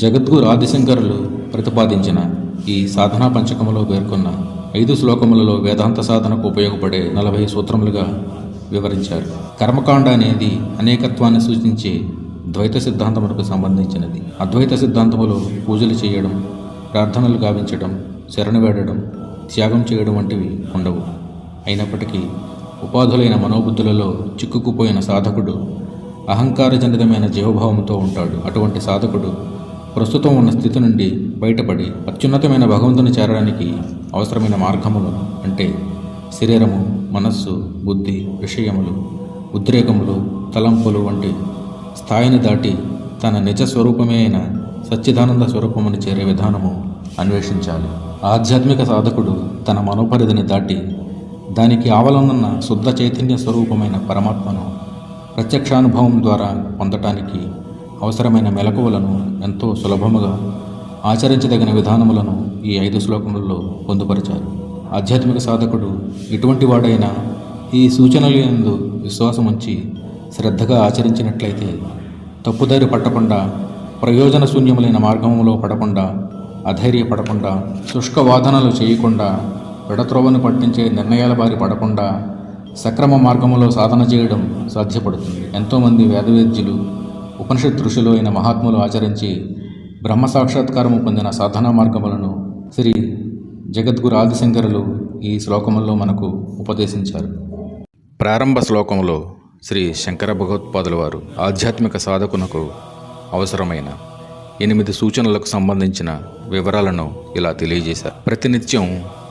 జగద్గురు ఆదిశంకరులు ప్రతిపాదించిన ఈ సాధనా పంచకములో పేర్కొన్న 5 శ్లోకములలో వేదాంత సాధనకు ఉపయోగపడే 40 సూత్రములుగా వివరించారు. కర్మకాండ అనేది అనేకత్వాన్ని సూచించే ద్వైత సిద్ధాంతములకు సంబంధించినది. అద్వైత సిద్ధాంతములో పూజలు చేయడం, ప్రార్థనలు గావించడం, శరణు వేడడం, త్యాగం చేయడం వంటివి ఉండవు. అయినప్పటికీ ఉపాధులైన మనోబుద్ధులలో చిక్కుకుపోయిన సాధకుడు అహంకారజనితమైన జీవభావంతో ఉంటాడు. అటువంటి సాధకుడు ప్రస్తుతం ఉన్న స్థితి నుండి బయటపడి అత్యున్నతమైన భగవంతుని చేరడానికి అవసరమైన మార్గములను అంటే శరీరము, మనస్సు, బుద్ధి, విషయములు, ఉద్రేకములు, తలంపులు వంటి స్థాయిని దాటి తన నిజ స్వరూపమే అయిన సచ్చిదానంద స్వరూపమును చేరే విధానము అన్వేషించాలి. ఆధ్యాత్మిక సాధకుడు తన మనోపరిధిని దాటి దానికి ఆవలనున్న శుద్ధ చైతన్య స్వరూపమైన పరమాత్మను ప్రత్యక్షానుభవం ద్వారా పొందటానికి అవసరమైన మెలకువలను ఎంతో సులభముగా ఆచరించదగిన విధానములను ఈ 5 శ్లోకములలో పొందుపరిచారు. ఆధ్యాత్మిక సాధకుడు ఎటువంటి వాడైనా ఈ సూచనల యందు విశ్వాసం ఉంచి శ్రద్ధగా ఆచరించినట్లయితే తప్పుదారి పట్టకుండా, ప్రయోజన శూన్యములైన మార్గములో పడకుండా, అధైర్యపడకుండా, శుష్క వాదనలు చేయకుండా, విడత్రోవను పట్టించే నిర్ణయాల బారి పడకుండా సక్రమ మార్గములో సాధన చేయడం సాధ్యపడుతుంది. ఎంతోమంది వేదవేద్యులు, ఉపనిషత్ ఋషులు అయిన మహాత్ములు ఆచరించి బ్రహ్మ సాక్షాత్కారము పొందిన సాధనా మార్గములను శ్రీ జగద్గురు ఆదిశంకరులు ఈ శ్లోకముల్లో మనకు ఉపదేశించారు. ప్రారంభ శ్లోకములో శ్రీ శంకర భగవత్పాదుల వారు ఆధ్యాత్మిక సాధకునకు అవసరమైన 8 సూచనలకు సంబంధించిన వివరాలను ఇలా తెలియజేశారు. ప్రతినిత్యం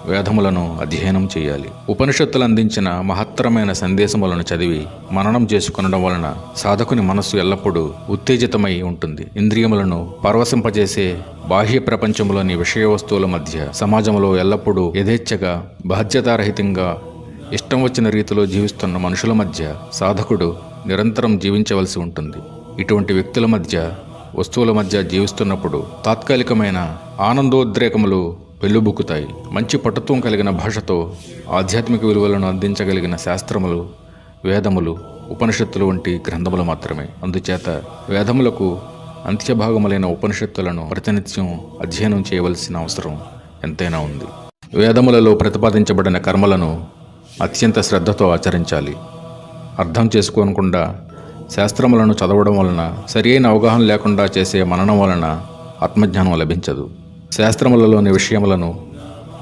వేదములను అధ్యయనం చేయాలి. ఉపనిషత్తులు అందించిన మహత్తరమైన సందేశములను చదివి మననం చేసుకొనడం వలన సాధకుని మనస్సు ఎల్లప్పుడూ ఉత్తేజితమై ఉంటుంది. ఇంద్రియములను పరవశింపజేసే బాహ్య ప్రపంచంలోని విషయ వస్తువుల మధ్య, సమాజంలో ఎల్లప్పుడూ యథేచ్ఛగా, బాధ్యతారహితంగా, ఇష్టం వచ్చిన రీతిలో జీవిస్తున్న మనుషుల మధ్య సాధకుడు నిరంతరం జీవించవలసి ఉంటుంది. ఇటువంటి వ్యక్తుల మధ్య, వస్తువుల మధ్య జీవిస్తున్నప్పుడు తాత్కాలికమైన ఆనందోద్రేకములు వెల్లుబుక్కుతాయి. మంచి పటుత్వం కలిగిన భాషతో ఆధ్యాత్మిక విలువలను అందించగలిగిన శాస్త్రములు, వేదములు, ఉపనిషత్తులు వంటి గ్రంథములు మాత్రమే. అందుచేత వేదములకు అంత్యభాగములైన ఉపనిషత్తులను ప్రతినిత్యం అధ్యయనం చేయవలసిన అవసరం ఎంతైనా ఉంది. వేదములలో ప్రతిపాదించబడిన కర్మలను అత్యంత శ్రద్ధతో ఆచరించాలి. అర్థం చేసుకోనకుండా శాస్త్రములను చదవడం వలన, సరి అయిన అవగాహన లేకుండా చేసే మననం వలన ఆత్మజ్ఞానం లభించదు. శాస్త్రములలోని విషయములను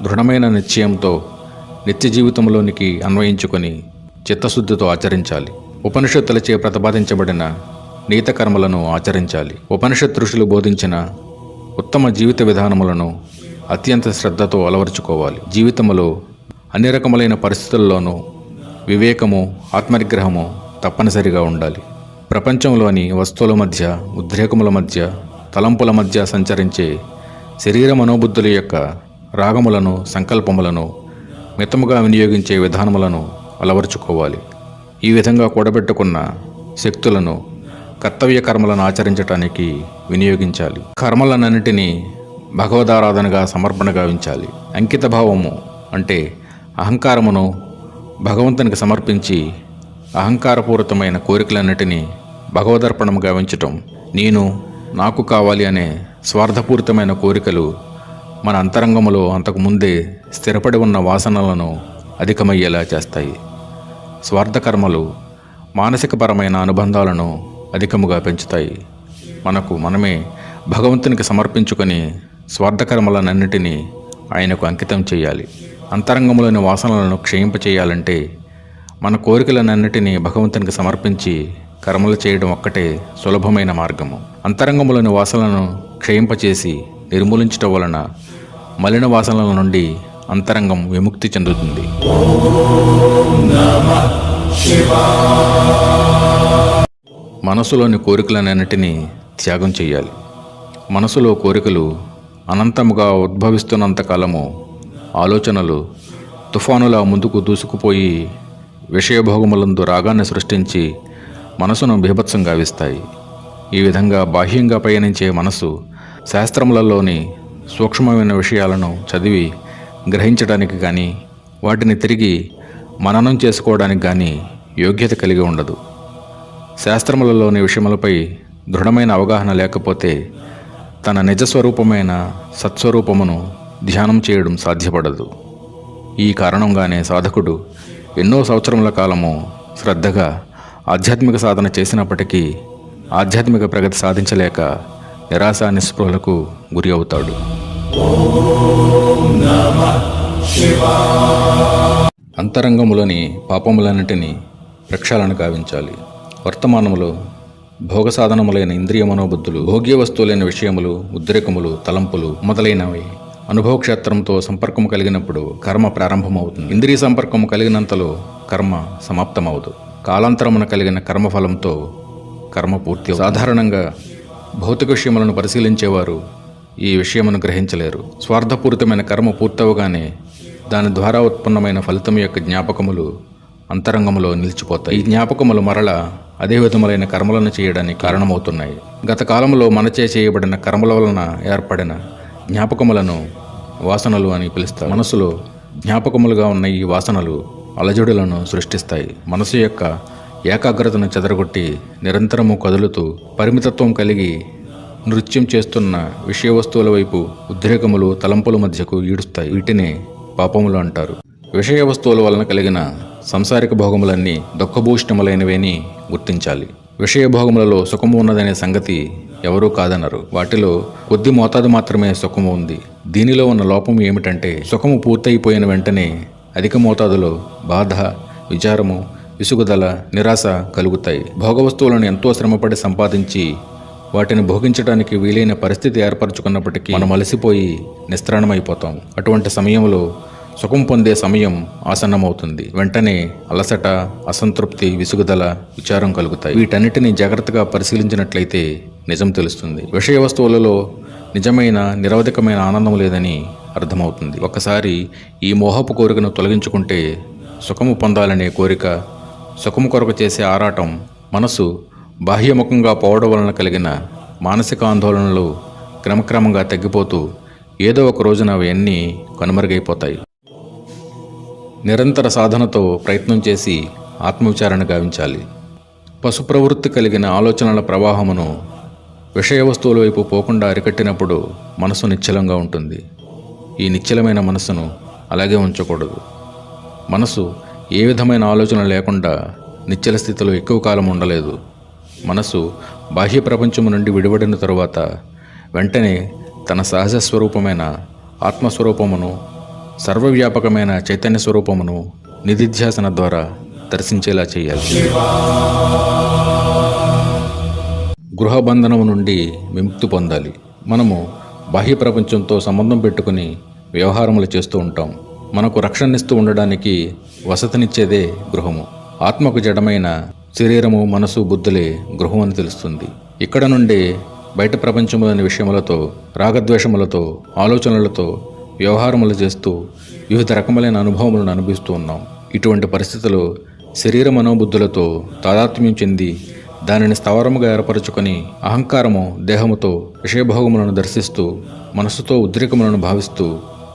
దృఢమైన నిశ్చయంతో నిత్య జీవితంలోనికి అన్వయించుకొని చిత్తశుద్ధితో ఆచరించాలి. ఉపనిషత్తులచే ప్రతిపాదించబడిన నీత కర్మలను ఆచరించాలి. ఉపనిషత్ ఋషులు బోధించిన ఉత్తమ జీవిత విధానములను అత్యంత శ్రద్ధతో అలవరుచుకోవాలి. జీవితములో అన్ని రకములైన పరిస్థితుల్లోనూ వివేకము, ఆత్మనిగ్రహము తప్పనిసరిగా ఉండాలి. ప్రపంచంలోని వస్తువుల మధ్య, ఉద్రేకముల మధ్య, తలంపుల మధ్య సంచరించే శరీర మనోబుద్ధుల యొక్క రాగములను, సంకల్పములను మితముగా వినియోగించే విధానములను అలవరుచుకోవాలి. ఈ విధంగా కూడబెట్టుకున్న శక్తులను కర్తవ్య కర్మలను ఆచరించటానికి వినియోగించాలి. కర్మలన్నింటినీ భగవదారాధనగా సమర్పణ గావించాలి. అంకిత భావము అంటే అహంకారమును భగవంతునికి సమర్పించి అహంకారపూరితమైన కోరికలన్నిటినీ భగవదర్పణం గావించటం, నేను, నాకు కావాలి అనే స్వార్థపూరితమైన కోరికలు మన అంతరంగములో అంతకుముందే స్థిరపడి ఉన్న వాసనలను అధికమయ్యేలా చేస్తాయి. స్వార్థకర్మలు మానసికపరమైన అనుబంధాలను అధికముగా పెంచుతాయి. మనకు మనమే భగవంతునికి సమర్పించుకొని స్వార్థకర్మలన్నింటినీ ఆయనకు అంకితం చేయాలి. అంతరంగంలోని వాసనలను క్షయింపచేయాలంటే మన కోరికలన్నింటినీ భగవంతునికి సమర్పించి కర్మలు చేయడం ఒక్కటే సులభమైన మార్గము. అంతరంగంలోని వాసనలను క్షయింపచేసి నిర్మూలించటం వలన మలిన వాసనల నుండి అంతరంగం విముక్తి చెందుతుంది. మనసులోని కోరికలన్నింటినీ త్యాగం చేయాలి. మనసులో కోరికలు అనంతముగా ఉద్భవిస్తున్నంతకాలము ఆలోచనలు తుఫానులా ముందుకు దూసుకుపోయి విషయభోగములందు రాగాన్ని సృష్టించి మనసును బీభత్సం గావిస్తాయి. ఈ విధంగా బాహ్యంగా పయనించే మనసు శాస్త్రములలోని సూక్ష్మమైన విషయాలను చదివి గ్రహించడానికి కానీ, వాటిని తిరిగి మననం చేసుకోవడానికి కానీ యోగ్యత కలిగి ఉండదు. శాస్త్రములలోని విషయములపై దృఢమైన అవగాహన లేకపోతే తన నిజస్వరూపమైన సత్స్వరూపమును ధ్యానం చేయడం సాధ్యపడదు. ఈ కారణంగానే సాధకుడు ఎన్నో సంవత్సరముల కాలము శ్రద్ధగా ఆధ్యాత్మిక సాధన చేసినప్పటికీ ఆధ్యాత్మిక ప్రగతి సాధించలేక నిరాశ నిస్పృహలకు గురి అవుతాడు. అంతరంగములోని పాపములన్నిటినీ ప్రక్షాళన గావించాలి. వర్తమానములో భోగ సాధనములైన ఇంద్రియ మనోబుద్ధులు, భోగ్య వస్తువులైన విషయములు, ఉద్రేకములు, తలంపులు మొదలైనవి అనుభవ క్షేత్రంతో సంపర్కము కలిగినప్పుడు కర్మ ప్రారంభమవుతుంది. ఇంద్రియ సంపర్కము కలిగినంతలో కర్మ సమాప్తమవుదు. కాలాంతరమున కలిగిన కర్మఫలంతో కర్మ పూర్తి. సాధారణంగా భౌతిక విషయములను పరిశీలించేవారు ఈ విషయమును గ్రహించలేరు. స్వార్థపూరితమైన కర్మ పూర్తవగానే దాని ద్వారా ఉత్పన్నమైన ఫలితం యొక్క జ్ఞాపకములు అంతరంగములో నిలిచిపోతాయి. ఈ జ్ఞాపకములు మరలా అదే విధములైన కర్మలను చేయడానికి కారణమవుతున్నాయి. గత కాలంలో మనచే చేయబడిన కర్మల వలన ఏర్పడిన జ్ఞాపకములను వాసనలు అని పిలుస్తారు. మనసులో జ్ఞాపకములుగా ఉన్న ఈ వాసనలు అలజడులను సృష్టిస్తాయి. మనసు యొక్క ఏకాగ్రతను చెదరగొట్టి నిరంతరము కదులుతూ పరిమితత్వం కలిగి నృత్యం చేస్తున్న విషయ వస్తువుల వైపు ఉద్రేకములు తలంపుల మధ్యకు ఈడుస్తాయి. వీటినే పాపములు అంటారు. విషయ వస్తువుల వలన కలిగిన సంసారిక భోగములన్నీ దుఃఖభూషణములైనవేని గుర్తించాలి. విషయ భోగములలో సుఖము ఉన్నదనే సంగతి ఎవరూ కాదనరు. వాటిలో కొద్ది మోతాదు మాత్రమే సుఖము ఉంది. దీనిలో ఉన్న లోపం ఏమిటంటే సుఖము పూర్తయిపోయిన వెంటనే అధిక మోతాదులో బాధ, విచారము, విసుగుదల, నిరాశ కలుగుతాయి. భోగవస్తువులను ఎంతో శ్రమపడి సంపాదించి వాటిని భోగించడానికి వీలైన పరిస్థితి ఏర్పరచుకున్నప్పటికీ మనం అలసిపోయి నిస్త్రాణమైపోతాం. అటువంటి సమయంలో సుఖం పొందే సమయం ఆసన్నమవుతుంది. వెంటనే అలసట, అసంతృప్తి, విసుగుదల, విచారం కలుగుతాయి. వీటన్నిటిని జాగ్రత్తగా పరిశీలించినట్లయితే నిజం తెలుస్తుంది. విషయ వస్తువులలో నిజమైన నిరవధికమైన ఆనందం లేదని అర్థమవుతుంది. ఒకసారి ఈ మోహపు కోరికను తొలగించుకుంటే సుఖము పొందాలనే కోరిక, సుఖము కొరకు చేసే ఆరాటం, మనసు బాహ్యముఖంగా పోవడం వలన కలిగిన మానసిక ఆందోళనలు క్రమక్రమంగా తగ్గిపోతూ ఏదో ఒక రోజున అవన్నీ కనుమరుగైపోతాయి. నిరంతర సాధనతో ప్రయత్నం చేసి ఆత్మవిచారణ గావించాలి. పశు ప్రవృత్తి కలిగిన ఆలోచనల ప్రవాహమును విషయ వస్తువుల వైపు పోకుండా అరికట్టినప్పుడు మనసు నిశ్చలంగా ఉంటుంది. ఈ నిశ్చలమైన మనసును అలాగే ఉంచకూడదు. మనసు ఏ విధమైన ఆలోచన లేకుండా నిశ్చల స్థితిలో ఎక్కువ కాలం ఉండలేదు. మనసు బాహ్య ప్రపంచము నుండి విడిపడిన తరువాత వెంటనే తన సహజ స్వరూపమైన ఆత్మస్వరూపమును, సర్వవ్యాపకమైన చైతన్య స్వరూపమును నిధిధ్యాసన ద్వారా దర్శించేలా చేయాలి. గృహబంధనము నుండి విముక్తి పొందాలి. మనము బాహ్య ప్రపంచంతో సంబంధం పెట్టుకుని వ్యవహారములు చేస్తూ ఉంటాం. మనకు రక్షణనిస్తూ ఉండడానికి వసతినిచ్చేదే గృహము. ఆత్మకు జడమైన శరీరము, మనసు, బుద్ధులే గృహం అని తెలుస్తుంది. ఇక్కడ నుండి బయట ప్రపంచంలోని విషయములతో, రాగద్వేషములతో, ఆలోచనలతో వ్యవహారములు చేస్తూ వివిధ రకములైన అనుభవములను అనుభవిస్తూ ఉన్నాం. ఇటువంటి పరిస్థితుల్లో శరీర మనోబుద్ధులతో తాదాత్మ్యం చెంది దానిని స్థావరముగా ఏర్పరచుకొని అహంకారము దేహముతో విషయభోగములను దర్శిస్తూ, మనసుతో ఉద్రేకములను భావిస్తూ,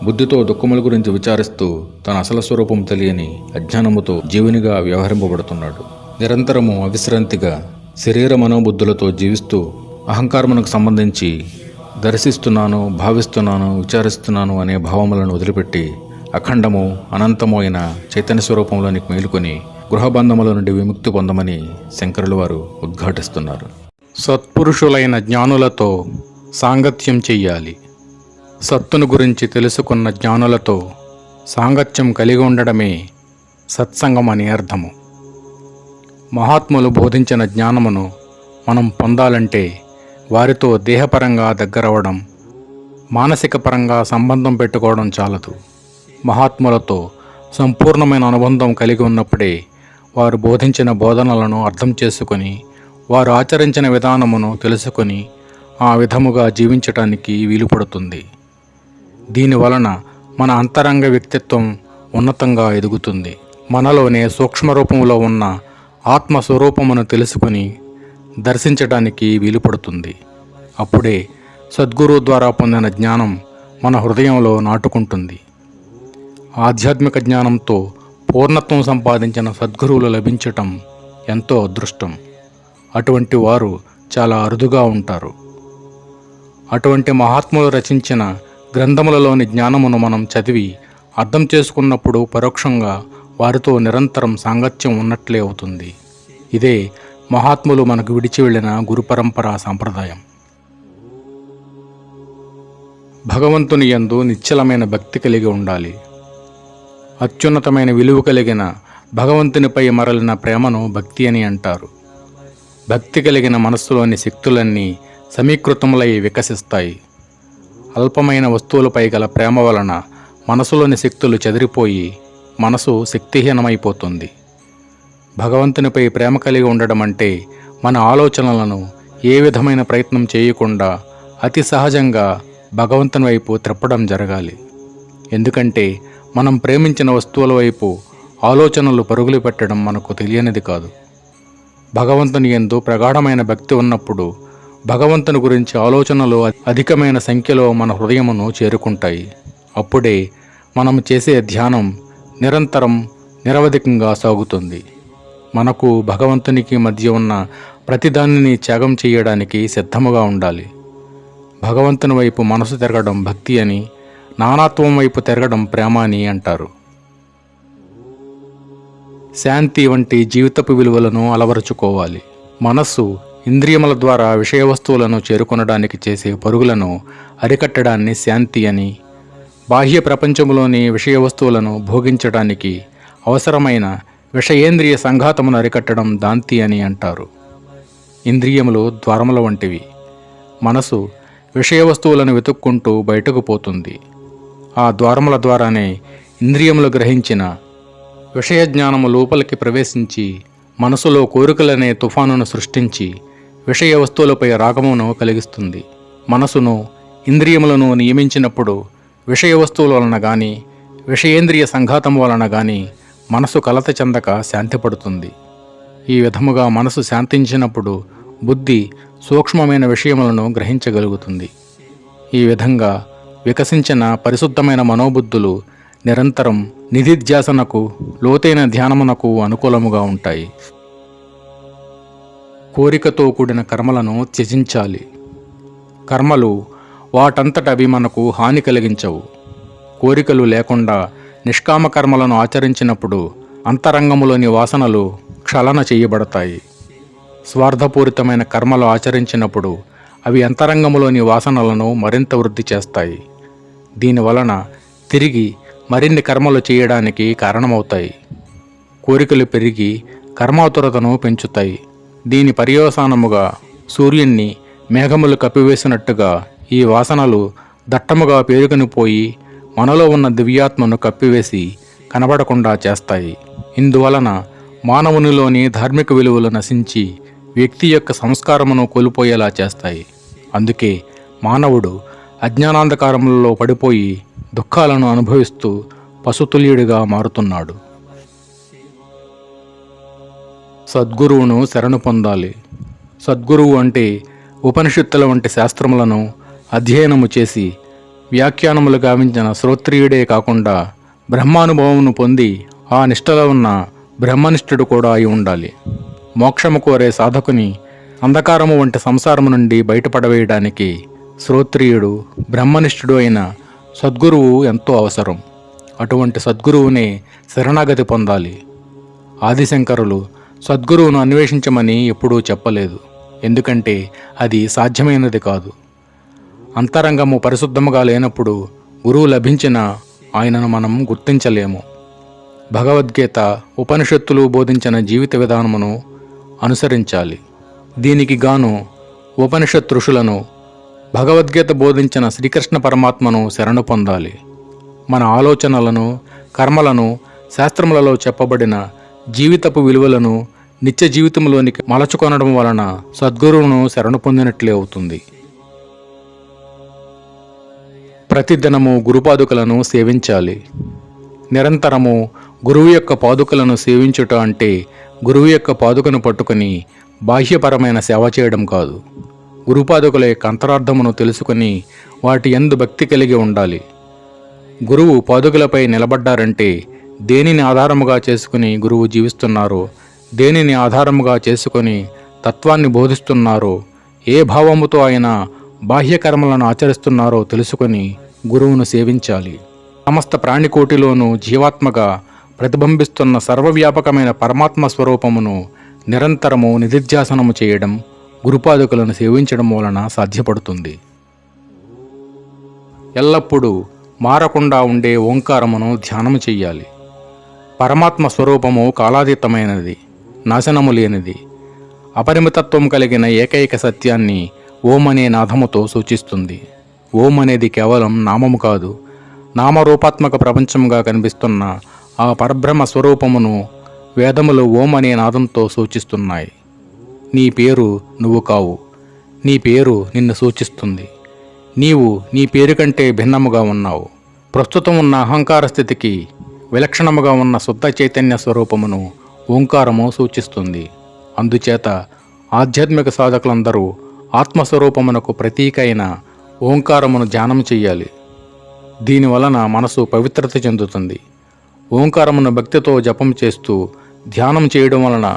బుద్ధితో దుఃఖముల గురించి విచారిస్తూ తన అసలు స్వరూపం తెలియని అజ్ఞానముతో జీవునిగా వ్యవహరింపబడుతున్నాడు. నిరంతరము అవిశ్రాంతిగా శరీర మనోబుద్ధులతో జీవిస్తూ అహంకారమునకు సంబంధించి దర్శిస్తున్నాను, భావిస్తున్నాను, విచారిస్తున్నాను అనే భావములను వదిలిపెట్టి అఖండము, అనంతము అయిన చైతన్య స్వరూపంలోనికి మేలుకొని గృహబంధముల నుండి విముక్తి పొందమని శంకరుల వారు ఉద్ఘాటిస్తున్నారు. సత్పురుషులైన జ్ఞానులతో సాంగత్యం చెయ్యాలి. సత్తును గురించి తెలుసుకున్న జ్ఞానులతో సాంగత్యం కలిగి ఉండడమే సత్సంగం అని అర్థము. మహాత్ములు బోధించిన జ్ఞానమును మనం పొందాలంటే వారితో దేహపరంగా దగ్గరవడం, మానసిక పరంగా సంబంధం పెట్టుకోవడం చాలదు. మహాత్ములతో సంపూర్ణమైన అనుబంధం కలిగి ఉన్నప్పుడే వారు బోధించిన బోధనలను అర్థం చేసుకొని, వారు ఆచరించిన విధానమును తెలుసుకొని ఆ విధముగా జీవించటానికి వీలుపడుతుంది. దీనివలన మన అంతరంగ వ్యక్తిత్వం ఉన్నతంగా ఎదుగుతుంది. మనలోనే సూక్ష్మరూపంలో ఉన్న ఆత్మస్వరూపమును తెలుసుకొని దర్శించడానికి వీలుపడుతుంది. అప్పుడే సద్గురు ద్వారా పొందిన జ్ఞానం మన హృదయంలో నాటుకుంటుంది. ఆధ్యాత్మిక జ్ఞానంతో పూర్ణత్వం సంపాదించిన సద్గురువులు లభించటం ఎంతో అదృష్టం. అటువంటి వారు చాలా అరుదుగా ఉంటారు. అటువంటి మహాత్ములు రచించిన గ్రంథములలోని జ్ఞానమును మనం చదివి అర్థం చేసుకున్నప్పుడు పరోక్షంగా వారితో నిరంతరం సాంగత్యం ఉన్నట్లే అవుతుంది. ఇదే మహాత్ములు మనకు విడిచి వెళ్ళిన గురు పరంపర సాంప్రదాయం. భగవంతుని యందు నిశ్చలమైన భక్తి కలిగి ఉండాలి. అత్యున్నతమైన విలువ కలిగిన భగవంతునిపై మరలిన ప్రేమను భక్తి అని అంటారు. భక్తి కలిగిన మనస్సులోని శక్తులన్నీ సమీకృతములై వికసిస్తాయి. అల్పమైన వస్తువులపై గల ప్రేమ వలన మనసులోని శక్తులు చెదిరిపోయి మనసు శక్తిహీనమైపోతుంది. భగవంతునిపై ప్రేమ కలిగి ఉండడం అంటే మన ఆలోచనలను ఏ విధమైన ప్రయత్నం చేయకుండా అతి సహజంగా భగవంతుని వైపు త్రిప్పడం జరగాలి. ఎందుకంటే మనం ప్రేమించిన వస్తువుల వైపు ఆలోచనలు పరుగులు పెట్టడం మనకు తెలియనిది కాదు. భగవంతుని యందు ప్రగాఢమైన భక్తి ఉన్నప్పుడు భగవంతుని గురించి ఆలోచనలు అధికమైన సంఖ్యలో మన హృదయమును చేరుకుంటాయి. అప్పుడే మనం చేసే ధ్యానం నిరంతరం నిరవధికంగా సాగుతుంది. మనకు భగవంతునికి మధ్య ఉన్న ప్రతిదానిని త్యాగం చేయడానికి సిద్ధముగా ఉండాలి. భగవంతుని వైపు మనసు తిరగడం భక్తి అని, నానాత్వం వైపు తిరగడం ప్రేమ అని అంటారు. శాంతి వంటి జీవితపు విలువలను అలవరుచుకోవాలి. మనస్సు ఇంద్రియముల ద్వారా విషయ వస్తువులను చేరుకొనడానికి చేసే పరుగులను అరికట్టడాన్ని శాంతి అని, బాహ్య ప్రపంచంలోని విషయ వస్తువులను భోగించడానికి అవసరమైన విషయేంద్రియ సంఘాతమును అరికట్టడం దాంతి అని అంటారు. ఇంద్రియములు ద్వారముల వంటివి. మనసు విషయ వస్తువులను వెతుక్కుంటూ బయటకు పోతుంది. ఆ ద్వారముల ద్వారానే ఇంద్రియములు గ్రహించిన విషయ జ్ఞానము లోపలికి ప్రవేశించి మనసులో కోరికలనే తుఫానును సృష్టించి విషయ వస్తువులపై రాగమును కలిగిస్తుంది. మనసును ఇంద్రియములను నియమించినప్పుడు విషయ వస్తువుల వలన కానీ విషయేంద్రియ సంఘాతం వలన కానీ మనసు కలత చెందక శాంతిపడుతుంది. ఈ విధముగా మనసు శాంతించినప్పుడు బుద్ధి సూక్ష్మమైన విషయములను గ్రహించగలుగుతుంది. ఈ విధంగా వికసించిన పరిశుద్ధమైన మనోబుద్ధులు నిరంతరం నిధిధ్యాసనకు, లోతైన ధ్యానమునకు అనుకూలముగా ఉంటాయి. కోరికతో కూడిన కర్మలను త్యజించాలి. కర్మలు వాటంతట అవి మనకు హాని కలిగించవు. కోరికలు లేకుండా నిష్కామ కర్మలను ఆచరించినప్పుడు అంతరంగములోని వాసనలు క్షళన చేయబడతాయి. స్వార్థపూరితమైన కర్మలు ఆచరించినప్పుడు అవి అంతరంగములోని వాసనలను మరింత వృద్ధి చేస్తాయి. దీనివలన తిరిగి మరిన్ని కర్మలు చేయడానికి కారణమవుతాయి. కోరికలు పెరిగి కర్మాతురతను పెంచుతాయి. దీని పర్యవసానముగా సూర్యుణ్ణి మేఘములు కప్పివేసినట్టుగా ఈ వాసనలు దట్టముగా పేరుకొనిపోయి మనలో ఉన్న దివ్యాత్మను కప్పివేసి కనబడకుండా చేస్తాయి. ఇందువలన మానవునిలోని ధార్మిక విలువలు నశించి వ్యక్తి యొక్క సంస్కారమును కోల్పోయేలా చేస్తాయి. అందుకే మానవుడు అజ్ఞానాంధకారములలో పడిపోయి దుఃఖాలను అనుభవిస్తూ పశుతుల్యుడిగా మారుతున్నాడు. సద్గురువును శరణు పొందాలి. సద్గురువు అంటే ఉపనిషత్తుల వంటి శాస్త్రములను అధ్యయనము చేసి వ్యాఖ్యానములు గావించిన శ్రోత్రియుడే కాకుండా బ్రహ్మానుభవమును పొంది ఆ నిష్టలో ఉన్న బ్రహ్మనిష్ఠుడు కూడా అయి ఉండాలి. మోక్షము కోరే సాధకుని అంధకారము వంటి సంసారము నుండి బయటపడవేయడానికి శ్రోత్రియుడు, బ్రహ్మనిష్ఠుడు అయిన సద్గురువు ఎంతో అవసరం. అటువంటి సద్గురువునే శరణాగతి పొందాలి. ఆదిశంకరులు సద్గురువును అన్వేషించమని ఎప్పుడూ చెప్పలేదు. ఎందుకంటే అది సాధ్యమైనది కాదు. అంతరంగము పరిశుద్ధముగా లేనప్పుడు గురువు లభించిన ఆయనను మనం గుర్తించలేము. భగవద్గీత, ఉపనిషత్తులు బోధించిన జీవిత విధానమును అనుసరించాలి. దీనికి గాను ఉపనిషత్ ఋషులను, భగవద్గీత బోధించిన శ్రీకృష్ణ పరమాత్మను శరణు పొందాలి. మన ఆలోచనలను, కర్మలను శాస్త్రములలో చెప్పబడిన జీవితపు విలువలను నిత్య జీవితంలోనికి మలచుకొనడం వలన సద్గురువును శరణు పొందినట్లే అవుతుంది. ప్రతిదినము గురుపాదుకలను సేవించాలి. నిరంతరము గురువు యొక్క పాదుకలను సేవించుట అంటే గురువు యొక్క పాదుకను పట్టుకుని బాహ్యపరమైన సేవ చేయడం కాదు. గురుపాదుకల యొక్క అంతరార్థమును తెలుసుకుని వాటి యందు భక్తి కలిగి ఉండాలి. గురువు పాదుకలపై నిలబడ్డారంటే దేనిని ఆధారముగా చేసుకుని గురువు జీవిస్తున్నారో, దేనిని ఆధారముగా చేసుకొని తత్వాన్ని బోధిస్తున్నారో, ఏ భావముతో ఆయన బాహ్యకర్మలను ఆచరిస్తున్నారో తెలుసుకొని గురువును సేవించాలి. సమస్త ప్రాణికోటిలోనూ జీవాత్మగా ప్రతిబింబిస్తున్న సర్వవ్యాపకమైన పరమాత్మ స్వరూపమును నిరంతరము నిధిధ్యాసనము చేయడం, గురుపాదుకులను సేవించడం వలన సాధ్యపడుతుంది. ఎల్లప్పుడూ మారకుండా ఉండే ఓంకారమును ధ్యానము చెయ్యాలి. పరమాత్మ స్వరూపము కాలాతీతమైనది, నాశనము లేనిది. అపరిమితత్వం కలిగిన ఏకైక సత్యాన్ని ఓం అనే నాదముతో సూచిస్తుంది. ఓం అనేది కేవలం నామము కాదు, నామరూపాత్మక ప్రపంచముగా కనిపిస్తున్న ఆ పరబ్రహ్మ స్వరూపమును వేదములు ఓం అనే నాదంతో సూచిస్తున్నాయి. నీ పేరు నువ్వు కావు, నీ పేరు నిన్ను సూచిస్తుంది. నీవు నీ పేరు కంటే భిన్నముగా ఉన్నావు. ప్రస్తుతం ఉన్న అహంకార స్థితికి విలక్షణముగా ఉన్న శుద్ధ చైతన్య స్వరూపమును ఓంకారము సూచిస్తుంది. అందుచేత ఆధ్యాత్మిక సాధకులందరూ ఆత్మస్వరూపమునకు ప్రతీక అయిన ఓంకారమును ధ్యానం చెయ్యాలి. దీనివలన మనసు పవిత్రత చెందుతుంది. ఓంకారమును భక్తితో జపం చేస్తూ ధ్యానం చేయడం వలన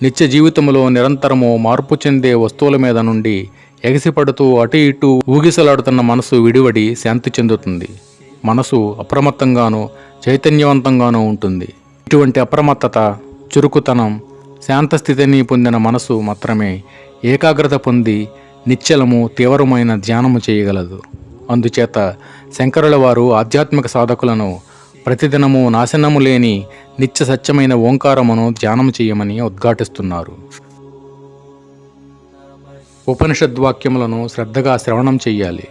నిత్య జీవితంలో నిరంతరము మార్పు చెందే వస్తువుల మీద నుండి ఎగసిపడుతూ అటు ఇటు ఊగిసలాడుతున్న మనసు విడివడి శాంతి చెందుతుంది. మనసు అప్రమత్తంగానూ చైతన్యవంతంగానూ ఉంటుంది. ఇటువంటి అప్రమత్తత, చురుకుతనం, శాంతస్థితిని పొందిన మనసు మాత్రమే ఏకాగ్రత పొంది నిశ్చలము తీవ్రమైన ధ్యానము చేయగలదు. అందుచేత శంకరుల వారు ఆధ్యాత్మిక సాధకులను ప్రతిదినము నాశనము లేని నిత్య సత్యమైన ఓంకారమును ధ్యానం చేయమని ఉద్ఘాటిస్తున్నారు. ఉపనిషద్వాక్యములను శ్రద్ధగా శ్రవణం చెయ్యాలి.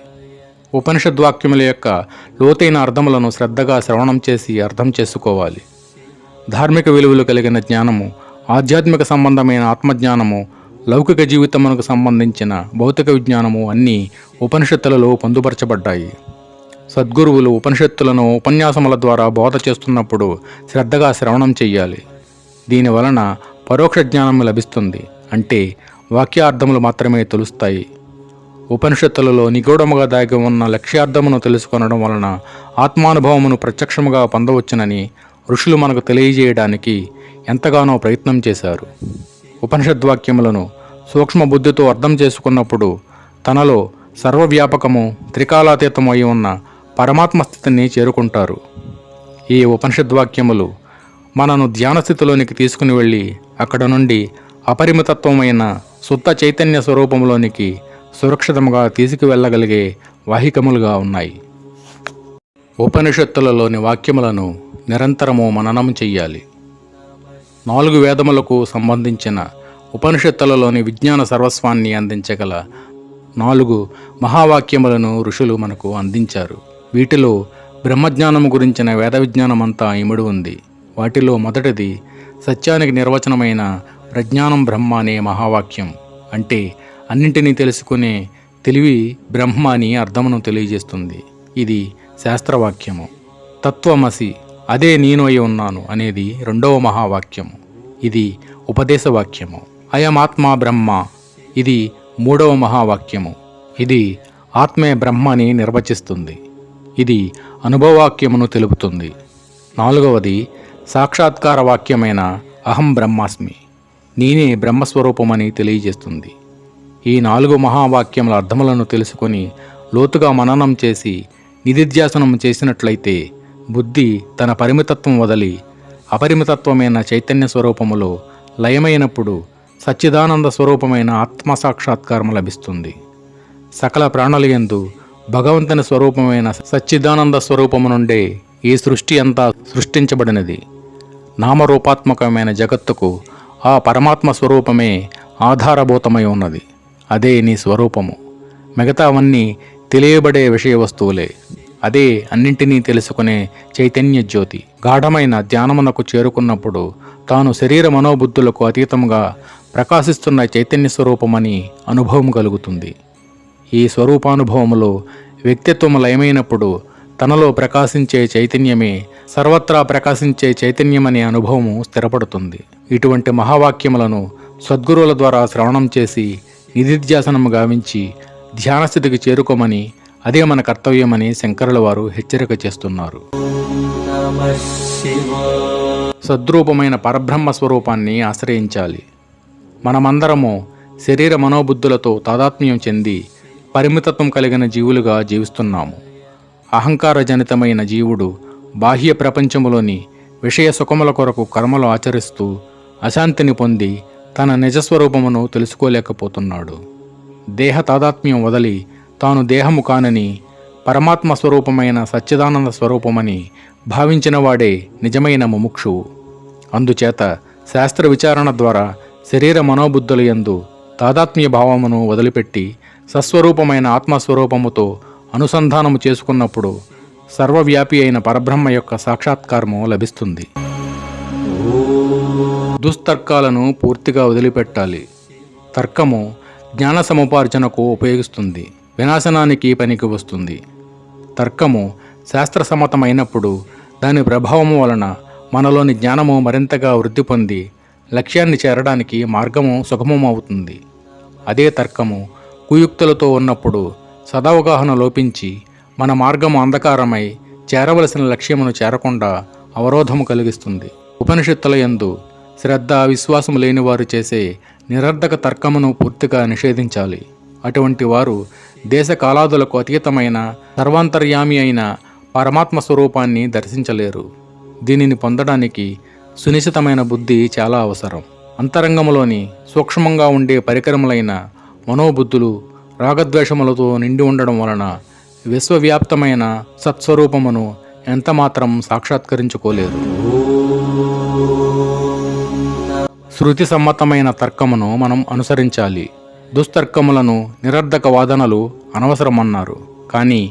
ఉపనిషద్వాక్యముల యొక్క లోతైన అర్థములను శ్రద్ధగా శ్రవణం చేసి అర్థం చేసుకోవాలి. ధార్మిక విలువలు కలిగిన జ్ఞానము, ఆధ్యాత్మిక సంబంధమైన ఆత్మజ్ఞానము, లౌకిక జీవితమునకు సంబంధించిన భౌతిక విజ్ఞానము అన్నీ ఉపనిషత్తులలో పొందుపరచబడ్డాయి. సద్గురువులు ఉపనిషత్తులను ఉపన్యాసముల ద్వారా బోధ చేస్తున్నప్పుడు శ్రద్ధగా శ్రవణం చెయ్యాలి. దీనివలన పరోక్ష జ్ఞానం లభిస్తుంది. అంటే వాక్యార్థములు మాత్రమే తెలుస్తాయి. ఉపనిషత్తులలో నిగూఢముగా దాగి ఉన్న లక్ష్యార్థమును తెలుసుకొనడం వలన ఆత్మానుభవమును ప్రత్యక్షముగా పొందవచ్చునని ఋషులు మనకు తెలియజేయడానికి ఎంతగానో ప్రయత్నం చేశారు. ఉపనిషద్వాక్యములను సూక్ష్మ బుద్ధితో అర్థం చేసుకున్నప్పుడు తనలో సర్వవ్యాపకము, త్రికాలాతీతము అయి ఉన్న పరమాత్మ స్థితిని చేరుకుంటారు. ఈ ఉపనిషద్వాక్యములు మనను ధ్యాన స్థితిలోనికి తీసుకుని వెళ్ళి అక్కడ నుండి అపరిమితత్వమైన శుద్ధ చైతన్య స్వరూపంలోనికి సురక్షితముగా తీసుకువెళ్ళగలిగే వాహికములుగా ఉన్నాయి. ఉపనిషత్తులలోని వాక్యములను నిరంతరము మననం చెయ్యాలి. 4 వేదములకు సంబంధించిన ఉపనిషత్తులలోని విజ్ఞాన సర్వస్వాన్ని అందించగల 4 మహావాక్యములను ఋషులు మనకు అందించారు. వీటిలో బ్రహ్మజ్ఞానము గురించిన వేద విజ్ఞానమంతా ఇమిడి ఉంది. వాటిలో మొదటిది సత్యానికి నిర్వచనమైన ప్రజ్ఞానం బ్రహ్మ అనే మహావాక్యం. అంటే అన్నింటినీ తెలుసుకునే తెలివి బ్రహ్మ అని అర్థమును తెలియజేస్తుంది. ఇది శాస్త్రవాక్యము. తత్వమసి, అదే నేను అయి ఉన్నాను అనేది 2వ మహావాక్యము. ఇది ఉపదేశవాక్యము. అయమాత్మా బ్రహ్మ, ఇది 3వ మహావాక్యము. ఇది ఆత్మే బ్రహ్మ అని నిర్వచిస్తుంది. ఇది అనుభవవాక్యమును తెలుపుతుంది. 4వది సాక్షాత్కార వాక్యమైన అహం బ్రహ్మాస్మి, నేనే బ్రహ్మస్వరూపమని తెలియజేస్తుంది. ఈ 4 మహావాక్యముల అర్థములను తెలుసుకొని లోతుగా మననం చేసి నిధిధ్యాసనం చేసినట్లయితే బుద్ధి తన పరిమితత్వం వదలి అపరిమితత్వమైన చైతన్య స్వరూపములో లయమైనప్పుడు సచ్చిదానంద స్వరూపమైన ఆత్మసాక్షాత్కారం లభిస్తుంది. సకల ప్రాణులయందు భగవంతుని స్వరూపమైన సచ్చిదానంద స్వరూపము నుండే ఈ సృష్టి అంతా సృష్టించబడినది. నామరూపాత్మకమైన జగత్తుకు ఆ పరమాత్మ స్వరూపమే ఆధారభూతమై ఉన్నది. అదే నీ స్వరూపము. మిగతావన్నీ తెలియబడే విషయ వస్తువులే. అదే అన్నింటినీ తెలుసుకునే చైతన్య జ్యోతి. గాఢమైన ధ్యానమునకు చేరుకున్నప్పుడు తాను శరీర మనోబుద్ధులకు అతీతంగా ప్రకాశిస్తున్న చైతన్య స్వరూపమని అనుభవం కలుగుతుంది. ఈ స్వరూపానుభవములో వ్యక్తిత్వము లయమైనప్పుడు తనలో ప్రకాశించే చైతన్యమే సర్వత్రా ప్రకాశించే చైతన్యమనే అనుభవము స్థిరపడుతుంది. ఇటువంటి మహావాక్యములను సద్గురువుల ద్వారా శ్రవణం చేసి నిధిధ్యాసనము గావించి ధ్యానస్థితికి చేరుకోమని, అదే మన కర్తవ్యమని శంకరుల వారు హెచ్చరిక చేస్తున్నారు. సద్రూపమైన పరబ్రహ్మ స్వరూపాన్ని ఆశ్రయించాలి. మనమందరము శరీర మనోబుద్ధులతో తాదాత్మ్యం చెంది పరిమితత్వం కలిగిన జీవులుగా జీవిస్తున్నాము. అహంకారజనితమైన జీవుడు బాహ్య ప్రపంచములోని విషయ సుఖముల కొరకు కర్మలు ఆచరిస్తూ అశాంతిని పొంది తన నిజస్వరూపమును తెలుసుకోలేకపోతున్నాడు. దేహ తాదాత్మ్యం వదలి తాను దేహము కానని, పరమాత్మ స్వరూపమైన సచ్చిదానంద స్వరూపమని భావించిన వాడే నిజమైన ముముక్షువు. అందుచేత శాస్త్ర విచారణ ద్వారా శరీర మనోబుద్ధుల యందు తాదాత్మ్య భావమును వదిలిపెట్టి సస్వరూపమైన ఆత్మస్వరూపముతో అనుసంధానము చేసుకున్నప్పుడు సర్వవ్యాపి అయిన పరబ్రహ్మ యొక్క సాక్షాత్కారము లభిస్తుంది. దుస్తర్కాలను పూర్తిగా వదిలిపెట్టాలి. తర్కము జ్ఞాన సముపార్జనకు ఉపయోగిస్తుంది, వినాశనానికి పనికి వస్తుంది. తర్కము శాస్త్రసమ్మతమైనప్పుడు దాని ప్రభావము వలన మనలోని జ్ఞానము మరింతగా వృద్ధి పొంది లక్ష్యాన్ని చేరడానికి మార్గము సుగమమవుతుంది. అదే తర్కము కుయుక్తులతో ఉన్నప్పుడు సదవగాహన లోపించి మన మార్గము అంధకారమై చేరవలసిన లక్ష్యమును చేరకుండా అవరోధము కలిగిస్తుంది. ఉపనిషత్తుల యందు శ్రద్ధ విశ్వాసము లేని వారు చేసే నిరర్ధక తర్కమును పూర్తిగా నిషేధించాలి. అటువంటి వారు దేశకాలాదులకు అతీతమైన సర్వాంతర్యామి అయిన పరమాత్మ స్వరూపాన్ని దర్శించలేరు. దీనిని పొందడానికి సునిశ్చితమైన బుద్ధి చాలా అవసరం. అంతరంగములోని సూక్ష్మంగా ఉండే పరికరములైన మనోబుద్ధులు రాగద్వేషములతో నిండి ఉండడం వలన విశ్వవ్యాప్తమైన సత్స్వరూపమును ఎంతమాత్రం సాక్షాత్కరించుకోలేరు. శృతి సమ్మతమైన తర్కమును మనం అనుసరించాలి. దుస్తర్కములను నిరర్ధక వాదనలు అనవసరమన్నారు. కానీ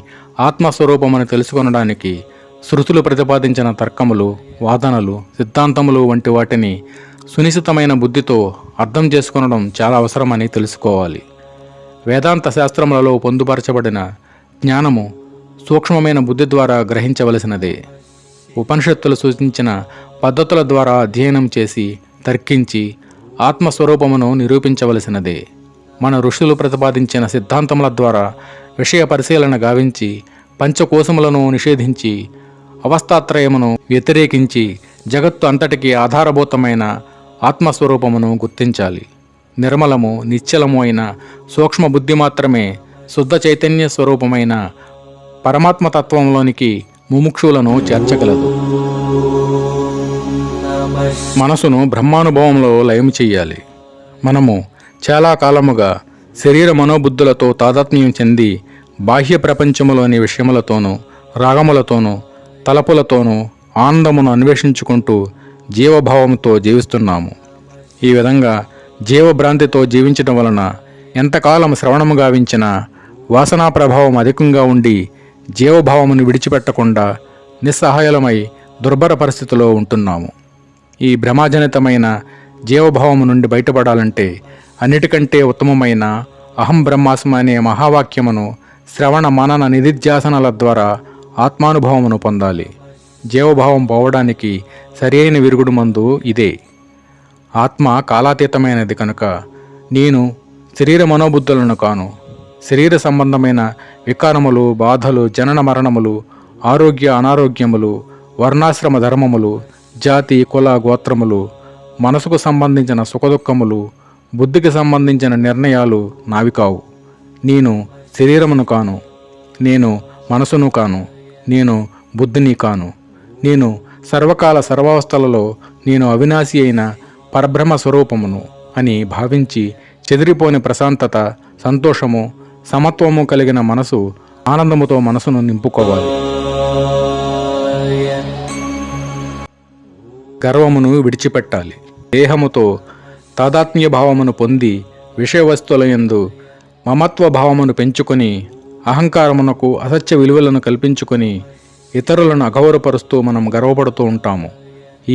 ఆత్మస్వరూపమని తెలుసుకొనడానికి శృతులు ప్రతిపాదించిన తర్కములు, వాదనలు, సిద్ధాంతములు వంటి వాటిని సునిశ్చితమైన బుద్ధితో అర్థం చేసుకొనడం చాలా అవసరమని తెలుసుకోవాలి. వేదాంత శాస్త్రములలో పొందుపరచబడిన జ్ఞానము సూక్ష్మమైన బుద్ధి ద్వారా గ్రహించవలసినదే. ఉపనిషత్తులు సూచించిన పద్ధతుల ద్వారా అధ్యయనం చేసి తర్కించి ఆత్మస్వరూపమును నిరూపించవలసినదే. మన ఋషులు ప్రతిపాదించిన సిద్ధాంతముల ద్వారా విషయ పరిశీలన గావించి పంచకోశములను నిషేధించి అవస్థాత్రయమును వ్యతిరేకించి జగత్తు అంతటికీ ఆధారభూతమైన ఆత్మస్వరూపమును గుర్తించాలి. నిర్మలము నిశ్చలము అయిన సూక్ష్మ బుద్ధి మాత్రమే శుద్ధ చైతన్య స్వరూపమైన పరమాత్మతత్వంలోనికి ముముక్షులను చేర్చగలదు. మనసును బ్రహ్మానుభవంలో లయం చెయ్యాలి. మనము చాలా కాలముగా శరీర మనోబుద్ధులతో తాదాత్మ్యం చెంది బాహ్య ప్రపంచములోని విషయములతోనూ రాగములతోనూ తలపులతోనూ ఆనందమును అన్వేషించుకుంటూ జీవభావముతో జీవిస్తున్నాము. ఈ విధంగా జీవభ్రాంతితో జీవించడం వలన ఎంతకాలం శ్రవణము గావించిన వాసనా ప్రభావం అధికంగా ఉండి జీవభావమును విడిచిపెట్టకుండా నిస్సహాయలమై దుర్భర పరిస్థితిలో ఉంటున్నాము. ఈ భ్రమాజనితమైన జీవభావము నుండి బయటపడాలంటే అన్నిటికంటే ఉత్తమమైన అహం బ్రహ్మాస్మి అనే మహావాక్యమును శ్రవణ మనన నిధిధ్యాసనాల ద్వారా ఆత్మానుభవమును పొందాలి. జీవభావం పోవడానికి సరైన విరుగుడు మందు ఇదే. ఆత్మ కాలాతీతమైనది కనుక నేను శరీర మనోబుద్ధులను కాను. శరీర సంబంధమైన వికారములు, బాధలు, జనన మరణములు, ఆరోగ్య అనారోగ్యములు, వర్ణాశ్రమ ధర్మములు, జాతి కుల గోత్రములు, మనసుకు సంబంధించిన సుఖదుఖములు, బుద్ధికి సంబంధించిన నిర్ణయాలు నావి కావు. నేను శరీరమును కాను, నేను మనసును కాను, నేను బుద్ధిని కాను. నేను సర్వకాల సర్వావస్థలలో నేను అవినాశి అయిన పరబ్రహ్మ స్వరూపమును అని భావించి చెదిరిపోని ప్రశాంతత, సంతోషము, సమత్వము కలిగిన మనసు ఆనందముతో మనసును నింపుకోవాలి. గర్వమును విడిచిపెట్టాలి. దేహముతో తాదాత్మ్య భావమును పొంది విషయ వస్తువుల యందు మమత్వ భావమును పెంచుకొని అహంకారమునకు అసత్య విలువలను కల్పించుకొని ఇతరులను అగౌరవపరుస్తూ మనం గర్వపడుతూ ఉంటాము.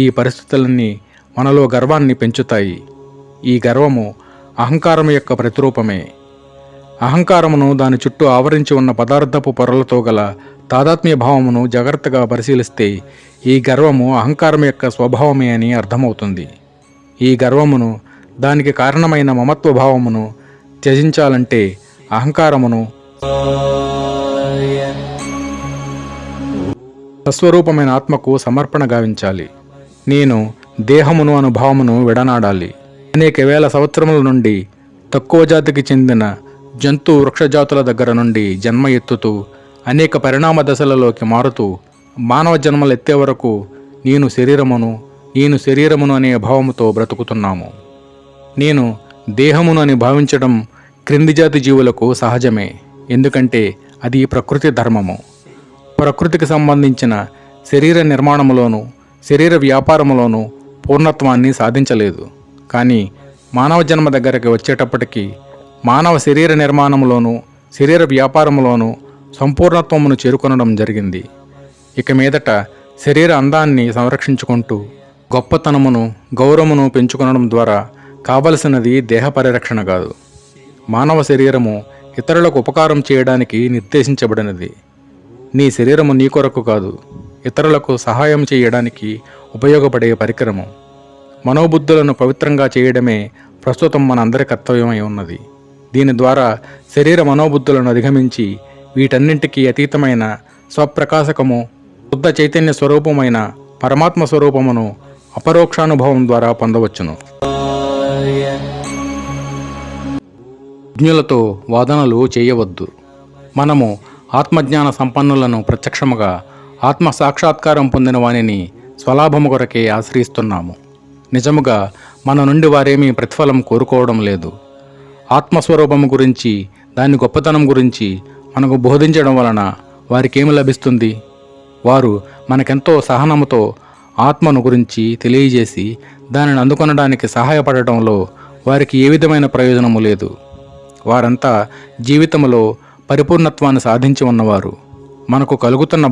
ఈ పరిస్థితులన్నీ మనలో గర్వాన్ని పెంచుతాయి. ఈ గర్వము అహంకారం యొక్క ప్రతిరూపమే. అహంకారమును దాని చుట్టూ ఆవరించి ఉన్న పదార్థపు పొరలతో గల తాదాత్మ్య భావమును జాగ్రత్తగా పరిశీలిస్తే ఈ గర్వము అహంకారం యొక్క స్వభావమే అని అర్థమవుతుంది. ఈ గర్వమును, దానికి కారణమైన మమత్వ భావమును త్యజించాలంటే అహంకారమును సస్వరూపమైన ఆత్మకు సమర్పణ గావించాలి. నేను దేహమును అనుభవమును విడనాడాలి. అనేక వేల సంవత్సరముల నుండి తక్కువ జాతికి చెందిన జంతు వృక్షజాతుల దగ్గర నుండి జన్మ ఎత్తుతూ అనేక పరిణామ దశలలోకి మారుతూ మానవ జన్మలు ఎత్తే వరకు నేను శరీరమును అనే భావముతో బ్రతుకుతున్నాము. నేను దేహమును అని భావించడం క్రింది జాతి జీవులకు సహజమే. ఎందుకంటే అది ప్రకృతి ధర్మము. ప్రకృతికి సంబంధించిన శరీర నిర్మాణములోను శరీర వ్యాపారములోను పూర్ణత్వాన్ని సాధించలేదు. కానీ మానవ జన్మ దగ్గరికి వచ్చేటప్పటికి మానవ శరీర నిర్మాణములోను శరీర వ్యాపారములోను సంపూర్ణత్వమును చేరుకొనడం జరిగింది. ఇక మీదట శరీర అందాన్ని సంరక్షించుకుంటూ గొప్పతనమును గౌరవమును పెంచుకొనడం ద్వారా కావలసినది దేహ పరిరక్షణ కాదు. మానవ శరీరము ఇతరులకు ఉపకారం చేయడానికి నిర్దేశించబడినది. నీ శరీరము నీ కొరకు కాదు, ఇతరులకు సహాయం చేయడానికి ఉపయోగపడే పరికరము. మనోబుద్ధులను పవిత్రంగా చేయడమే ప్రస్తుతం మన అందరి కర్తవ్యమై ఉన్నది. దీని ద్వారా శరీర మనోబుద్ధులను అధిగమించి వీటన్నింటికీ అతీతమైన స్వప్రకాశకము శుద్ధ చైతన్య స్వరూపమైన పరమాత్మ స్వరూపమును అపరోక్షానుభవం ద్వారా పొందవచ్చును. జ్ఞులతో వాదనలు చేయవద్దు. మనము ఆత్మజ్ఞాన సంపన్నులను ప్రత్యక్షముగా ఆత్మ సాక్షాత్కారం పొందిన వానిని స్వలాభము కొరకే ఆశ్రయిస్తున్నాము. నిజముగా మన నుండి వారేమీ ప్రతిఫలం కోరుకోవడం లేదు. ఆత్మస్వరూపము గురించి దాని గొప్పతనం గురించి మనకు బోధించడం వలన వారికేమి లభిస్తుంది? వారు మనకెంతో సహనముతో ఆత్మను గురించి తెలియజేసి దానిని అందుకొనడానికి సహాయపడటంలో వారికి ఏ విధమైన ప్రయోజనము లేదు. వారంతా జీవితంలో పరిపూర్ణత్వాన్ని సాధించి ఉన్నవారు. మనకు కలుగుతున్న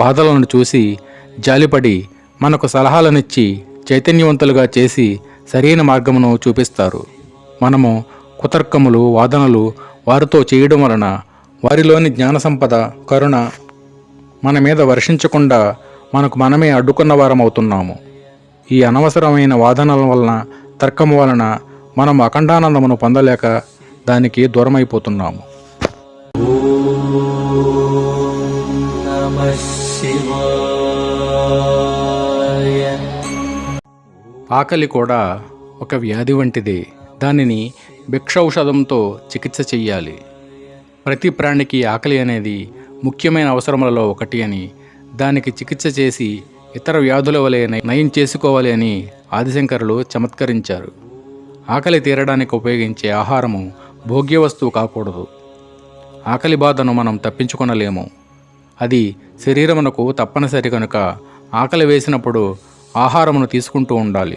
బాధలను చూసి జాలిపడి మనకు సలహాలనిచ్చి చైతన్యవంతులుగా చేసి సరైన మార్గమును చూపిస్తారు. మనము కుతర్కములు వాదనలు వారితో చేయడం వలన వారిలోని జ్ఞాన సంపద కరుణ మన మీద వర్షించకుండా మనకు మనమే అడ్డుకున్న వారం అవుతున్నాము. ఈ అనవసరమైన వాదనల వలన తర్కము వలన మనం అఖండానందమును పొందలేక దానికి దూరమైపోతున్నాము. ఆకలి కూడా ఒక వ్యాధి వంటిదే. దానిని భిక్షౌషధంతో చికిత్స చెయ్యాలి. ప్రతి ప్రాణికి ఆకలి అనేది ముఖ్యమైన అవసరములలో ఒకటి అని, దానికి చికిత్స చేసి ఇతర వ్యాధుల వలె నయం చేసుకోవాలి అని ఆదిశంకరులు చమత్కరించారు. ఆకలి తీరడానికి ఉపయోగించే ఆహారము భోగ్య వస్తువు కాకూడదు. ఆకలి బాధను మనం తప్పించుకొనలేము. అది శరీరమునకు తప్పనిసరి కనుక ఆకలి వేసినప్పుడు ఆహారమును తీసుకుంటూ ఉండాలి.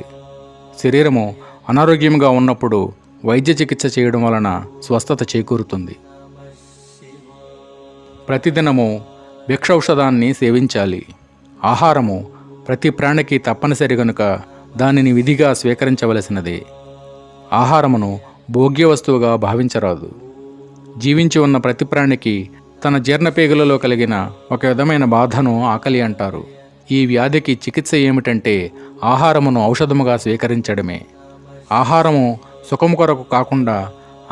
శరీరము అనారోగ్యంగా ఉన్నప్పుడు వైద్య చికిత్స చేయడం వలన స్వస్థత చేకూరుతుంది. ప్రతిదినము భిక్షౌషధాన్ని సేవించాలి. ఆహారము ప్రతి ప్రాణికి తప్పనిసరి కనుక దానిని విధిగా స్వీకరించవలసినదే. ఆహారమును భోగ్య వస్తువుగా భావించరాదు. జీవించి ఉన్న ప్రతి ప్రాణికి తన జీర్ణపేగులలో కలిగిన ఒక విధమైన బాధను ఆకలి అంటారు. ఈ వ్యాధికి చికిత్స ఏమిటంటే ఆహారమును ఔషధముగా స్వీకరించడమే. ఆహారము సుఖము కొరకు కాకుండా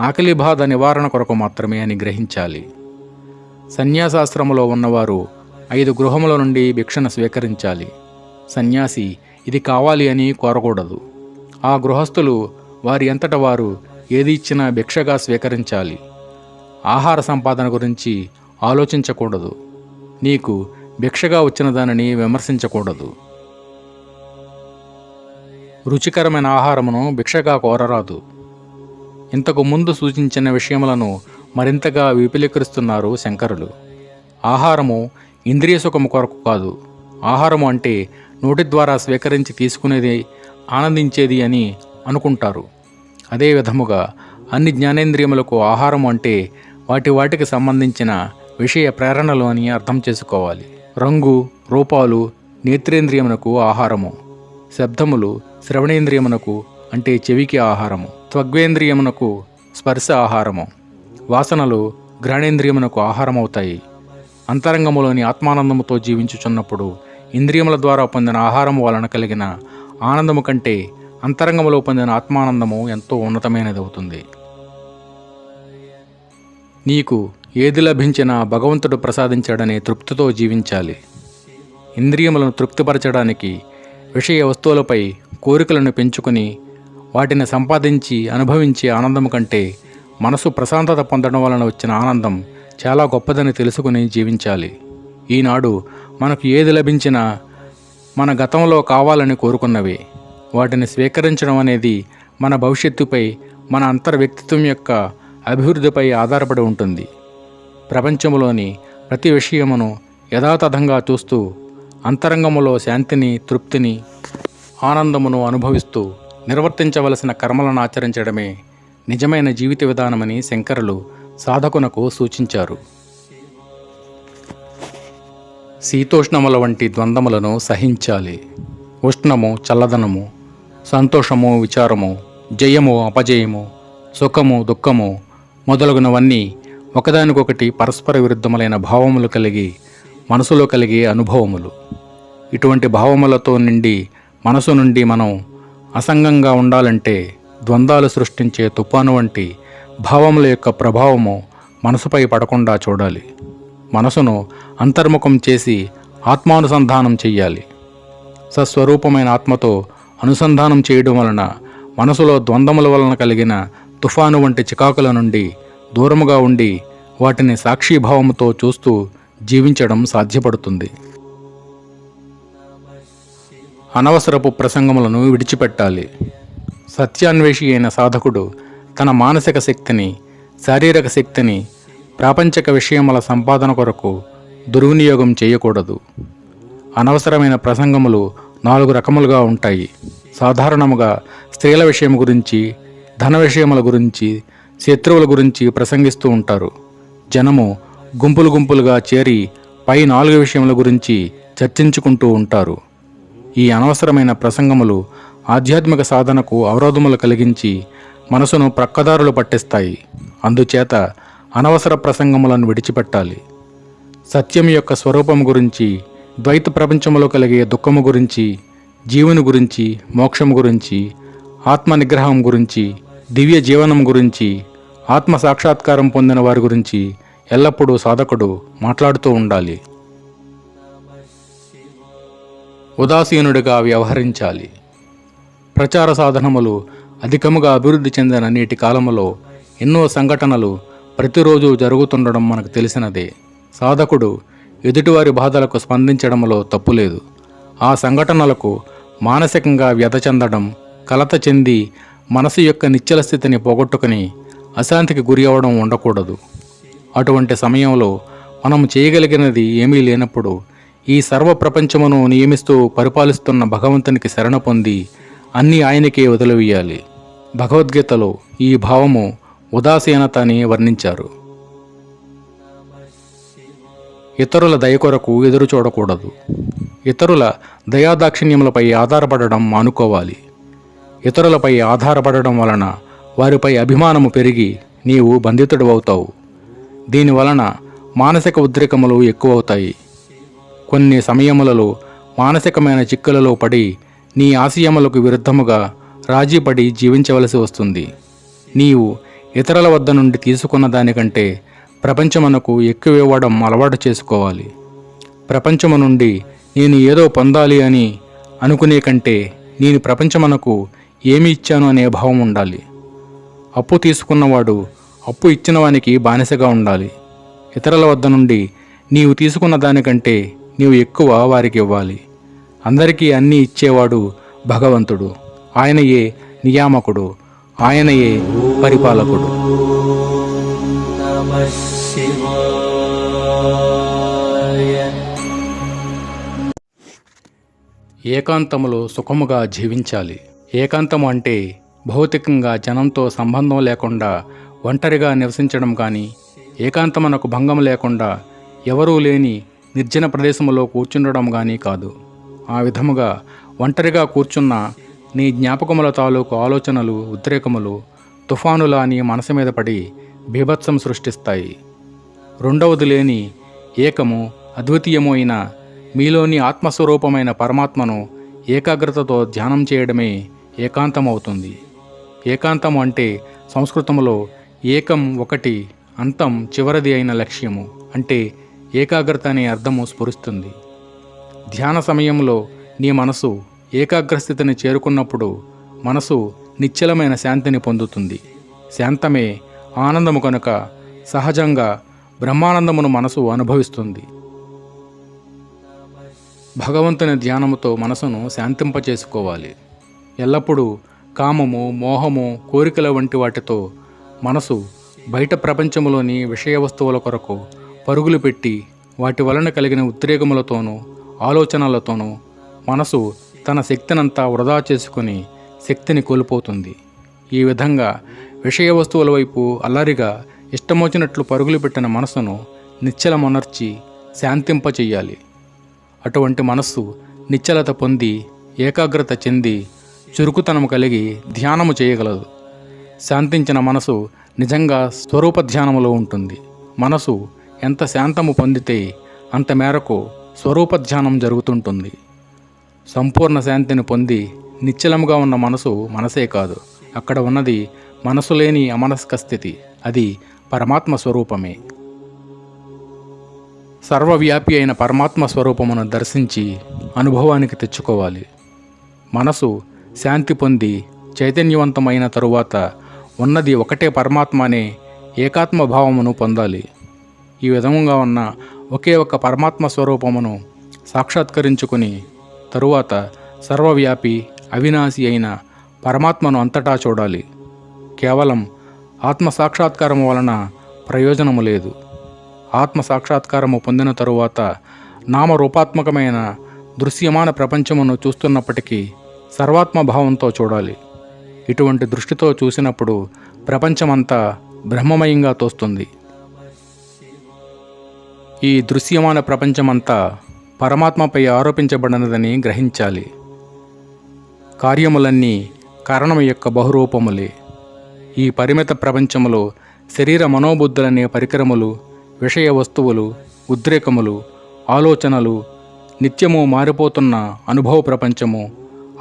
ఆకలి బాధ నివారణ కొరకు మాత్రమే అని గ్రహించాలి. సన్యాసాశ్రమంలో ఉన్నవారు 5 గృహముల నుండి భిక్షను స్వీకరించాలి. సన్యాసి ఇది కావాలి అని కోరకూడదు. ఆ గృహస్థులు వారి అంతట వారు ఏది ఇచ్చినా భిక్షగా స్వీకరించాలి. ఆహార సంపాదన గురించి ఆలోచించకూడదు. నీకు భిక్షగా వచ్చిన దానిని విమర్శించకూడదు. రుచికరమైన ఆహారమును భిక్షగా కోరరాదు. ఇంతకు ముందు సూచించిన విషయములను మరింతగా విపులీకరిస్తున్నారు శంకరులు. ఆహారము ఇంద్రియ సుఖము కొరకు కాదు. ఆహారము అంటే నోటి ద్వారా స్వీకరించి తీసుకునేది, ఆనందించేది అని అనుకుంటారు. అదే విధముగా అన్ని జ్ఞానేంద్రియములకు ఆహారము అంటే వాటికి సంబంధించిన విషయ ప్రేరణలు అని అర్థం చేసుకోవాలి. రంగు రూపాలు నేత్రేంద్రియమునకు ఆహారము, శబ్దములు శ్రవణేంద్రియమునకు అంటే చెవికి ఆహారము, త్వగ్వేంద్రియమునకు స్పర్శ ఆహారము, వాసనలు ఘ్రాణేంద్రియమునకు ఆహారమవుతాయి. అంతరంగములోని ఆత్మానందముతో జీవించుచున్నప్పుడు ఇంద్రియముల ద్వారా పొందిన ఆహారము వలన కలిగిన ఆనందము కంటే అంతరంగములో పొందిన ఆత్మానందము ఎంతో ఉన్నతమైనది అవుతుంది. నీకు ఏది లభించినా భగవంతుడు ప్రసాదించాడనే తృప్తితో జీవించాలి. ఇంద్రియములను తృప్తిపరచడానికి విషయ వస్తువులపై కోరికలను పెంచుకుని వాటిని సంపాదించి అనుభవించే ఆనందం కంటే మనసు ప్రశాంతత పొందడం వలన వచ్చిన ఆనందం చాలా గొప్పదని తెలుసుకుని జీవించాలి. ఈనాడు మనకు ఏది లభించినా మన గతంలో కావాలని కోరుకున్నవే. వాటిని స్వీకరించడం అనేది మన భవిష్యత్తుపై, మన అంతర్వ్యక్తిత్వం యొక్క అభివృద్ధిపై ఆధారపడి ఉంటుంది. ప్రపంచంలోని ప్రతి విషయమును యథాతథంగా చూస్తూ అంతరంగములో శాంతిని, తృప్తిని, ఆనందమును అనుభవిస్తూ నిర్వర్తించవలసిన కర్మలను ఆచరించడమే నిజమైన జీవిత విధానమని శంకరులు సాధకునకు సూచించారు. శీతోష్ణముల వంటి ద్వంద్వములను సహించాలి. ఉష్ణము, చల్లదనము, సంతోషము, విచారము, జయము, అపజయము, సుఖము, దుఃఖము మొదలగునవన్నీ ఒకదానికొకటి పరస్పర విరుద్ధములైన భావములు కలిగి మనసులో కలిగే అనుభవములు. ఇటువంటి భావములతో నిండి మనసు నుండి మనం అసంగంగా ఉండాలంటే ద్వంద్వాలు సృష్టించే తుఫాను వంటి భావముల యొక్క ప్రభావము మనసుపై పడకుండా చూడాలి. మనసును అంతర్ముఖం చేసి ఆత్మానుసంధానం చెయ్యాలి. సస్వరూపమైన ఆత్మతో అనుసంధానం చేయడం వలన మనసులో ద్వంద్వముల వలన కలిగిన తుఫాను వంటి చికాకుల నుండి దూరముగా ఉండి వాటిని సాక్షిభావముతో చూస్తూ జీవించడం సాధ్యపడుతుంది. అనవసరపు ప్రసంగములను విడిచిపెట్టాలి. సత్యాన్వేషి అయిన సాధకుడు తన మానసిక శక్తిని, శారీరక శక్తిని ప్రాపంచిక విషయముల సంపాదన కొరకు దుర్వినియోగం చేయకూడదు. అనవసరమైన ప్రసంగములు 4 రకములుగా ఉంటాయి. సాధారణముగా స్త్రీల విషయం గురించి, ధన విషయముల గురించి, శత్రువుల గురించి ప్రసంగిస్తూ ఉంటారు. జనము గుంపులు గుంపులుగా చేరి పై 4 విషయముల గురించి చర్చించుకుంటూ ఉంటారు. ఈ అనవసరమైన ప్రసంగములు ఆధ్యాత్మిక సాధనకు అవరోధములు కలిగించి మనసును ప్రక్కదారులు పట్టిస్తాయి. అందుచేత అనవసర ప్రసంగములను విడిచిపెట్టాలి. సత్యం యొక్క స్వరూపము గురించి, ద్వైత ప్రపంచములో కలిగే దుఃఖము గురించి, జీవుని గురించి, మోక్షము గురించి, ఆత్మ నిగ్రహం గురించి, దివ్య జీవనం గురించి, ఆత్మ సాక్షాత్కారం పొందిన వారి గురించి ఎల్లప్పుడూ సాధకుడు మాట్లాడుతూ ఉండాలి. ఉదాసీనుడిగా వ్యవహరించాలి. ప్రచార సాధనములు అధికముగా అభివృద్ధి చెందిన నేటి కాలములో ఎన్నో సంఘటనలు ప్రతిరోజు జరుగుతుండడం మనకు తెలిసినదే. సాధకుడు ఎదుటివారి బాధలకు స్పందించడంలో తప్పులేదు. ఆ సంఘటనలకు మానసికంగా వ్యధ చెందడం, కలత చెంది మనసు యొక్క నిశ్చల స్థితిని పోగొట్టుకుని అశాంతికి గురి అవడం ఉండకూడదు. అటువంటి సమయంలో మనం చేయగలిగినది ఏమీ లేనప్పుడు ఈ సర్వ ప్రపంచమును నియమిస్తూ పరిపాలిస్తున్న భగవంతునికి శరణ పొంది అన్నీ ఆయనకే వదిలివేయాలి. భగవద్గీతలో ఈ భావము ఉదాసీనత అని వర్ణించారు. ఇతరుల దయ కొరకు ఎదురు చూడకూడదు. ఇతరుల దయాదాక్షిణ్యములపై ఆధారపడడం మానుకోవాలి. ఇతరులపై ఆధారపడడం వలన వారిపై అభిమానము పెరిగి నీవు బంధితుడు అవుతావు. దీనివలన మానసిక ఉద్రేకములు ఎక్కువవుతాయి. కొన్ని సమయములలో మానసికమైన చిక్కులలో పడి నీ ఆశయములకు విరుద్ధముగా రాజీపడి జీవించవలసి వస్తుంది. నీవు ఇతరుల వద్ద నుండి తీసుకున్న దానికంటే ప్రపంచమునకు ఎక్కువ ఇవ్వడం అలవాటు చేసుకోవాలి. ప్రపంచము నుండి నేను ఏదో పొందాలి అని అనుకునే కంటే నేను ప్రపంచమునకు ఏమి ఇచ్చాను అనే భావం ఉండాలి. అప్పు తీసుకున్నవాడు అప్పు ఇచ్చిన వానికి బానిసగా ఉండాలి. ఇతరుల వద్ద నుండి నీవు తీసుకున్న దానికంటే నీవు ఎక్కువ వారికి ఇవ్వాలి. అందరికీ అన్నీ ఇచ్చేవాడు భగవంతుడు. ఆయనయే నియామకుడు, ఆయనయే పరిపాలకుడు. ఏకాంతములో సుఖముగా జీవించాలి. ఏకాంతము అంటే భౌతికంగా జనంతో సంబంధం లేకుండా ఒంటరిగా నివసించడం కానీ, ఏకాంతమునకు భంగం లేకుండా ఎవరూ లేని నిర్జన ప్రదేశములో కూర్చుండడం కానీ కాదు. ఆ విధముగా ఒంటరిగా కూర్చున్న నీ జ్ఞాపకముల తాలూకు ఆలోచనలు, ఉద్రేకములు తుఫానులా నీ మనసు మీద పడి బీభత్సం సృష్టిస్తాయి. రెండవది లేని ఏకము, అద్వితీయము అయిన మీలోని ఆత్మస్వరూపమైన పరమాత్మను ఏకాగ్రతతో ధ్యానం చేయడమే ఏకాంతమవుతుంది. ఏకాంతము అంటే సంస్కృతములో ఏకం ఒకటి, అంతం చివరిది అయిన లక్ష్యము అంటే ఏకాగ్రత అనే అర్థము స్ఫురిస్తుంది. ధ్యాన సమయంలో నీ మనసు ఏకాగ్రస్థితిని చేరుకున్నప్పుడు మనసు నిశ్చలమైన శాంతిని పొందుతుంది. శాంతమే ఆనందము కనుక సహజంగా బ్రహ్మానందమును మనసు అనుభవిస్తుంది. భగవంతుని ధ్యానముతో మనసును శాంతింపచేసుకోవాలి. ఎల్లప్పుడూ కామము, మోహము, కోరికల వంటి వాటితో మనసు బయట ప్రపంచములోని విషయ వస్తువుల కొరకు పరుగులు పెట్టి వాటి వలన కలిగిన ఉద్రేకములతోనూ ఆలోచనలతోనూ మనసు తన శక్తినంతా వృధా చేసుకుని శక్తిని కోల్పోతుంది. ఈ విధంగా విషయ వస్తువుల వైపు అల్లరిగా ఇష్టమొచ్చినట్లు పరుగులు పెట్టిన మనసును నిశ్చలమునర్చి శాంతింపచెయ్యాలి. అటువంటి మనస్సు నిశ్చలత పొంది ఏకాగ్రత చెంది చురుకుతనము కలిగి ధ్యానము చేయగలదు. శాంతించిన మనసు నిజంగా స్వరూప ధ్యానములో ఉంటుంది. మనసు ఎంత శాంతము పొందితే అంత మేరకు స్వరూప ధ్యానం జరుగుతుంటుంది. సంపూర్ణ శాంతిని పొంది నిశ్చలముగా ఉన్న మనసు మనసే కాదు, అక్కడ ఉన్నది మనసు లేని అమనస్క స్థితి. అది పరమాత్మ స్వరూపమే. సర్వవ్యాపి అయిన పరమాత్మ స్వరూపమును దర్శించి అనుభవానికి తెచ్చుకోవాలి. మనసు శాంతి పొంది చైతన్యవంతమైన తరువాత ఉన్నది ఒకటే పరమాత్మ అనే ఏకాత్మ భావమును పొందాలి. ఈ విధంగా ఉన్న ఒకే ఒక్క పరమాత్మ స్వరూపమును సాక్షాత్కరించుకుని తరువాత సర్వవ్యాపి అవినాశి అయిన పరమాత్మను అంతటా చూడాలి. కేవలం ఆత్మ సాక్షాత్కారము వలన ప్రయోజనము లేదు. ఆత్మ సాక్షాత్కారము పొందిన తరువాత నామరూపాత్మకమైన దృశ్యమాన ప్రపంచమును చూస్తున్నప్పటికీ సర్వాత్మభావంతో చూడాలి. ఇటువంటి దృష్టితో చూసినప్పుడు ప్రపంచమంతా బ్రహ్మమయంగా తోస్తుంది. ఈ దృశ్యమాన ప్రపంచమంతా పరమాత్మపై ఆరోపించబడినదని గ్రహించాలి. కార్యములన్నీ కారణము యొక్క బహురూపములే. ఈ పరిమిత ప్రపంచములో శరీర మనోబుద్ధులనే పరికరములు, విషయ వస్తువులు, ఉద్రేకములు, ఆలోచనలు, నిత్యము మారిపోతున్న అనుభవ ప్రపంచము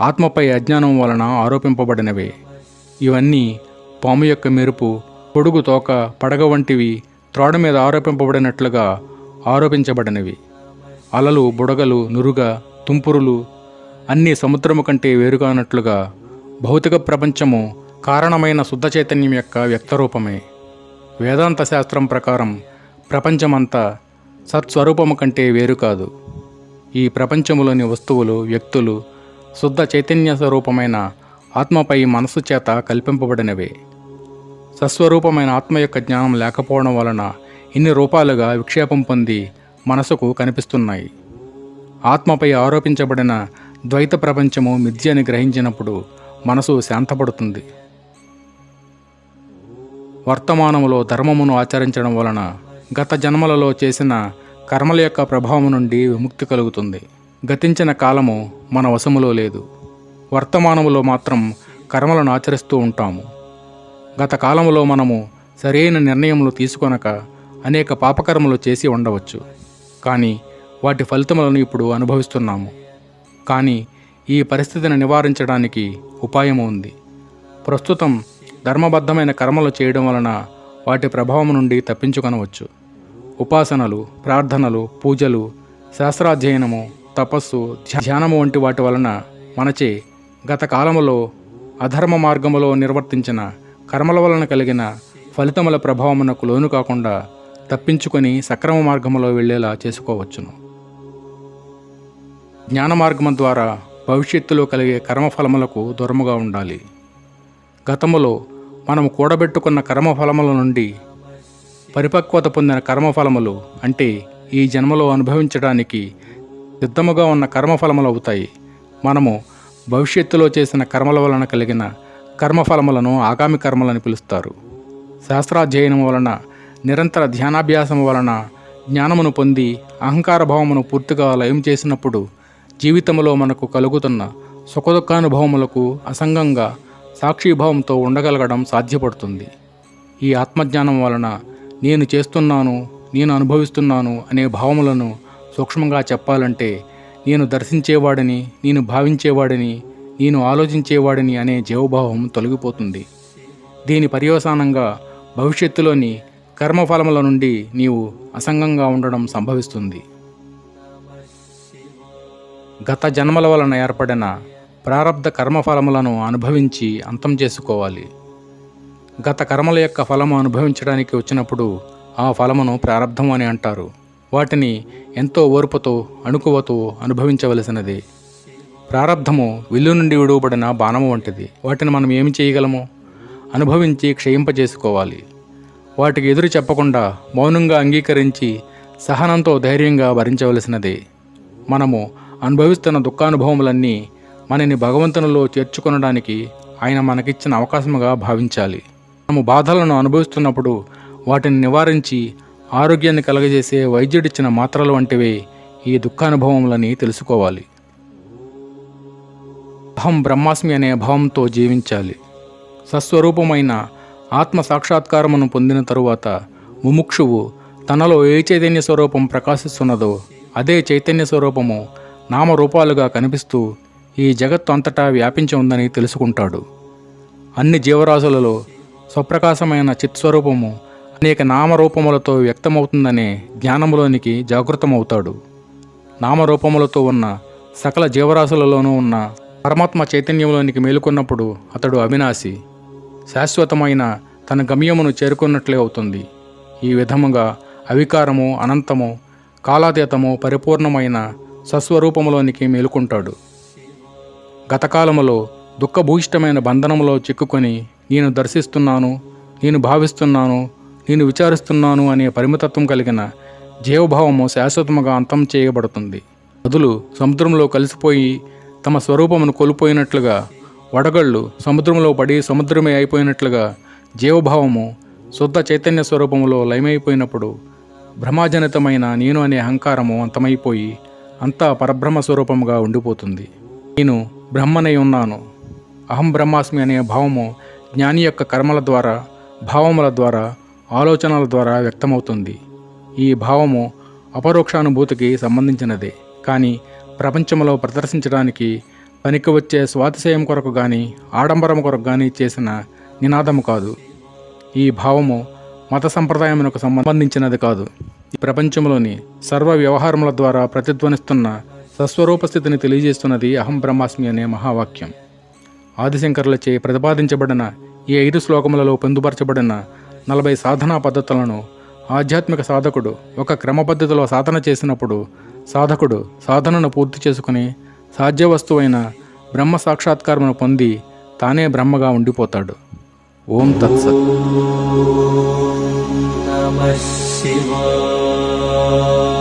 ఆత్మపై అజ్ఞానం వలన ఆరోపింపబడినవే. ఇవన్నీ పాము యొక్క మెరుపు, పొడుగు తోక, పడగ వంటివి త్రోడ మీద ఆరోపింపబడినట్లుగా ఆరోపించబడినవి. అలలు, బుడగలు, నురుగ, తుంపురులు అన్నీ సముద్రము కంటే వేరుగానట్లుగా భౌతిక ప్రపంచము కారణమైన శుద్ధ చైతన్యం యొక్క వ్యక్తరూపమే. వేదాంత శాస్త్రం ప్రకారం ప్రపంచమంతా సత్స్వరూపము కంటే వేరు కాదు. ఈ ప్రపంచములోని వస్తువులు, వ్యక్తులు శుద్ధ చైతన్య స్వరూపమైన ఆత్మపై మనస్సు చేత కల్పింపబడినవే. సస్వరూపమైన ఆత్మ యొక్క జ్ఞానం లేకపోవడం వలన ఇన్ని రూపాలుగా విక్షేపం పొంది మనసుకు కనిపిస్తున్నాయి. ఆత్మపై ఆరోపించబడిన ద్వైత ప్రపంచము మిథ్య అని గ్రహించినప్పుడు మనసు శాంతపడుతుంది. వర్తమానములో ధర్మమును ఆచరించడం వలన గత జన్మలలో చేసిన కర్మల యొక్క ప్రభావం నుండి విముక్తి కలుగుతుంది. గతించిన కాలము మన వశములో లేదు. వర్తమానములో మాత్రం కర్మలను ఆచరిస్తూ ఉంటాము. గత కాలములో మనము సరైన నిర్ణయములు తీసుకొనక అనేక పాపకర్మలు చేసి ఉండవచ్చు. కానీ వాటి ఫలితములను ఇప్పుడు అనుభవిస్తున్నాము. కానీ ఈ పరిస్థితిని నివారించడానికి ఉపాయము ఉంది. ప్రస్తుతం ధర్మబద్ధమైన కర్మలు చేయడం వలన వాటి ప్రభావం నుండి తప్పించుకొనవచ్చు. ఉపాసనలు, ప్రార్థనలు, పూజలు, శాస్త్రాధ్యయనము, తపస్సు, ధ్యానము వంటి వాటి వలన మనచే గత కాలములో అధర్మ మార్గములో నిర్వర్తించిన కర్మల వలన కలిగిన ఫలితముల ప్రభావమునకు లోను కాకుండా తప్పించుకొని సక్రమ మార్గములో వెళ్ళేలా చేసుకోవచ్చును. జ్ఞాన మార్గము ద్వారా భవిష్యత్తులో కలిగే కర్మఫలములకు దూరముగా ఉండాలి. గతములో మనము కూడబెట్టుకున్న కర్మఫలముల నుండి పరిపక్వత పొందిన కర్మఫలములు అంటే ఈ జన్మలో అనుభవించడానికి సిద్ధముగా ఉన్న కర్మఫలములు అవుతాయి. మనము భవిష్యత్తులో చేసిన కర్మల వలన కలిగిన కర్మఫలములను ఆగామి కర్మలని పిలుస్తారు. శాస్త్రాధ్యయనం వలన, నిరంతర ధ్యానాభ్యాసం వలన జ్ఞానమును పొంది అహంకార భావమును పూర్తిగా లయం చేసినప్పుడు జీవితంలో మనకు కలుగుతున్న సుఖదుఖానుభవములకు అసంగంగా సాక్షిభావంతో ఉండగలగడం సాధ్యపడుతుంది. ఈ ఆత్మజ్ఞానం వలన నేను చేస్తున్నాను, నేను అనుభవిస్తున్నాను అనే భావములను సూక్ష్మంగా చెప్పాలంటే నేను దర్శించేవాడిని, నేను భావించేవాడిని, నేను ఆలోచించేవాడిని అనే జీవభావం తొలగిపోతుంది. దీని పర్యవసానంగా భవిష్యత్తులోని కర్మఫలముల నుండి నీవు అసంగంగా ఉండడం సంభవిస్తుంది. గత జన్మల వలన ఏర్పడిన ప్రారబ్ధ కర్మఫలములను అనుభవించి అంతం చేసుకోవాలి. గత కర్మల యొక్క ఫలము అనుభవించడానికి వచ్చినప్పుడు ఆ ఫలమును ప్రారబ్ధం అని అంటారు. వాటిని ఎంతో ఓర్పుతో అణుకువతో అనుభవించవలసినది. ప్రారబ్ధము విల్లు నుండి విడువబడిన బాణము వంటిది. వాటిని మనం ఏమి చేయగలము? అనుభవించి క్షయింపజేసుకోవాలి. వాటికి ఎదురు చెప్పకుండా మౌనంగా అంగీకరించి సహనంతో ధైర్యంగా భరించవలసినదే. మనము అనుభవిస్తున్న దుఃఖానుభవములన్నీ మనని భగవంతునిలో చేర్చుకొనడానికి ఆయన మనకిచ్చిన అవకాశముగా భావించాలి. మనము బాధలను అనుభవిస్తున్నప్పుడు వాటిని నివారించి ఆరోగ్యాన్ని కలగజేసే వైద్యుడిచ్చిన మాత్రలు వంటివే ఈ దుఃఖానుభవములని తెలుసుకోవాలి. అహం బ్రహ్మాస్మి అనే భావంతో జీవించాలి. సస్వరూపమైన ఆత్మ సాక్షాత్కారమును పొందిన తరువాత ముముక్షువు తనలో ఏ చైతన్య స్వరూపం ప్రకాశిస్తున్నదో అదే చైతన్య స్వరూపము నామరూపాలుగా కనిపిస్తూ ఈ జగత్తు అంతటా వ్యాపించి ఉందని తెలుసుకుంటాడు. అన్ని జీవరాశులలో స్వప్రకాశమైన చిత్స్వరూపము అనేక నామరూపములతో వ్యక్తమవుతుందనే జ్ఞానములోనికి జాగృతమవుతాడు. నామరూపములతో ఉన్న సకల జీవరాశులలోనూ ఉన్న పరమాత్మ చైతన్యంలోనికి మేలుకున్నప్పుడు అతడు అవినాశి, శాశ్వతమైన తన గమ్యమును చేరుకున్నట్లే అవుతుంది. ఈ విధముగా అవికారము, అనంతము, కాలాతీతము, పరిపూర్ణమైన సస్వరూపములోనికి మేలుకుంటాడు. గతకాలములో దుఃఖభూయిష్టమైన బంధనములో చిక్కుకొని నేను దర్శిస్తున్నాను, నేను భావిస్తున్నాను, నేను విచారిస్తున్నాను అనే పరిమితత్వం కలిగిన జీవభావము శాశ్వతముగా అంతం చేయబడుతుంది. నదులు సముద్రంలో కలిసిపోయి తమ స్వరూపమును కోల్పోయినట్లుగా, వడగళ్ళు సముద్రంలో పడి సముద్రమే అయిపోయినట్లుగా జీవభావము శుద్ధ చైతన్య స్వరూపములో లయమైపోయినప్పుడు భ్రమాజనితమైన నేను అనే అహంకారము అంతమైపోయి అంతా పరబ్రహ్మ స్వరూపముగా ఉండిపోతుంది. నేను బ్రహ్మనై ఉన్నాను, అహం బ్రహ్మాస్మి అనే భావము జ్ఞాని యొక్క కర్మల ద్వారా, భావముల ద్వారా, ఆలోచనల ద్వారా వ్యక్తమవుతుంది. ఈ భావము అపరోక్షానుభూతికి సంబంధించినదే, కానీ ప్రపంచంలో ప్రదర్శించడానికి పనికి వచ్చే స్వాతిశయం కొరకు కానీ ఆడంబరం కొరకు కానీ చేసిన నినాదము కాదు. ఈ భావము మత సంప్రదాయమునకు సంబంధించినది కాదు. ఈ ప్రపంచంలోని సర్వ వ్యవహారముల ద్వారా ప్రతిధ్వనిస్తున్న సస్వరూప స్థితిని తెలియజేస్తున్నది అహం బ్రహ్మాస్మి అనే మహావాక్యం. ఆదిశంకరులచే ప్రతిపాదించబడిన ఈ 5 శ్లోకములలో పొందుపరచబడిన 40 సాధనా పద్ధతులను ఆధ్యాత్మిక సాధకుడు ఒక క్రమ పద్ధతిలో సాధన చేసినప్పుడు సాధకుడు సాధనను పూర్తి చేసుకుని సాధ్యవస్తువైన బ్రహ్మ సాక్షాత్కారమును పొంది తానే బ్రహ్మగా ఉండిపోతాడు. ఓం తత్సత్. నమః శివాయ.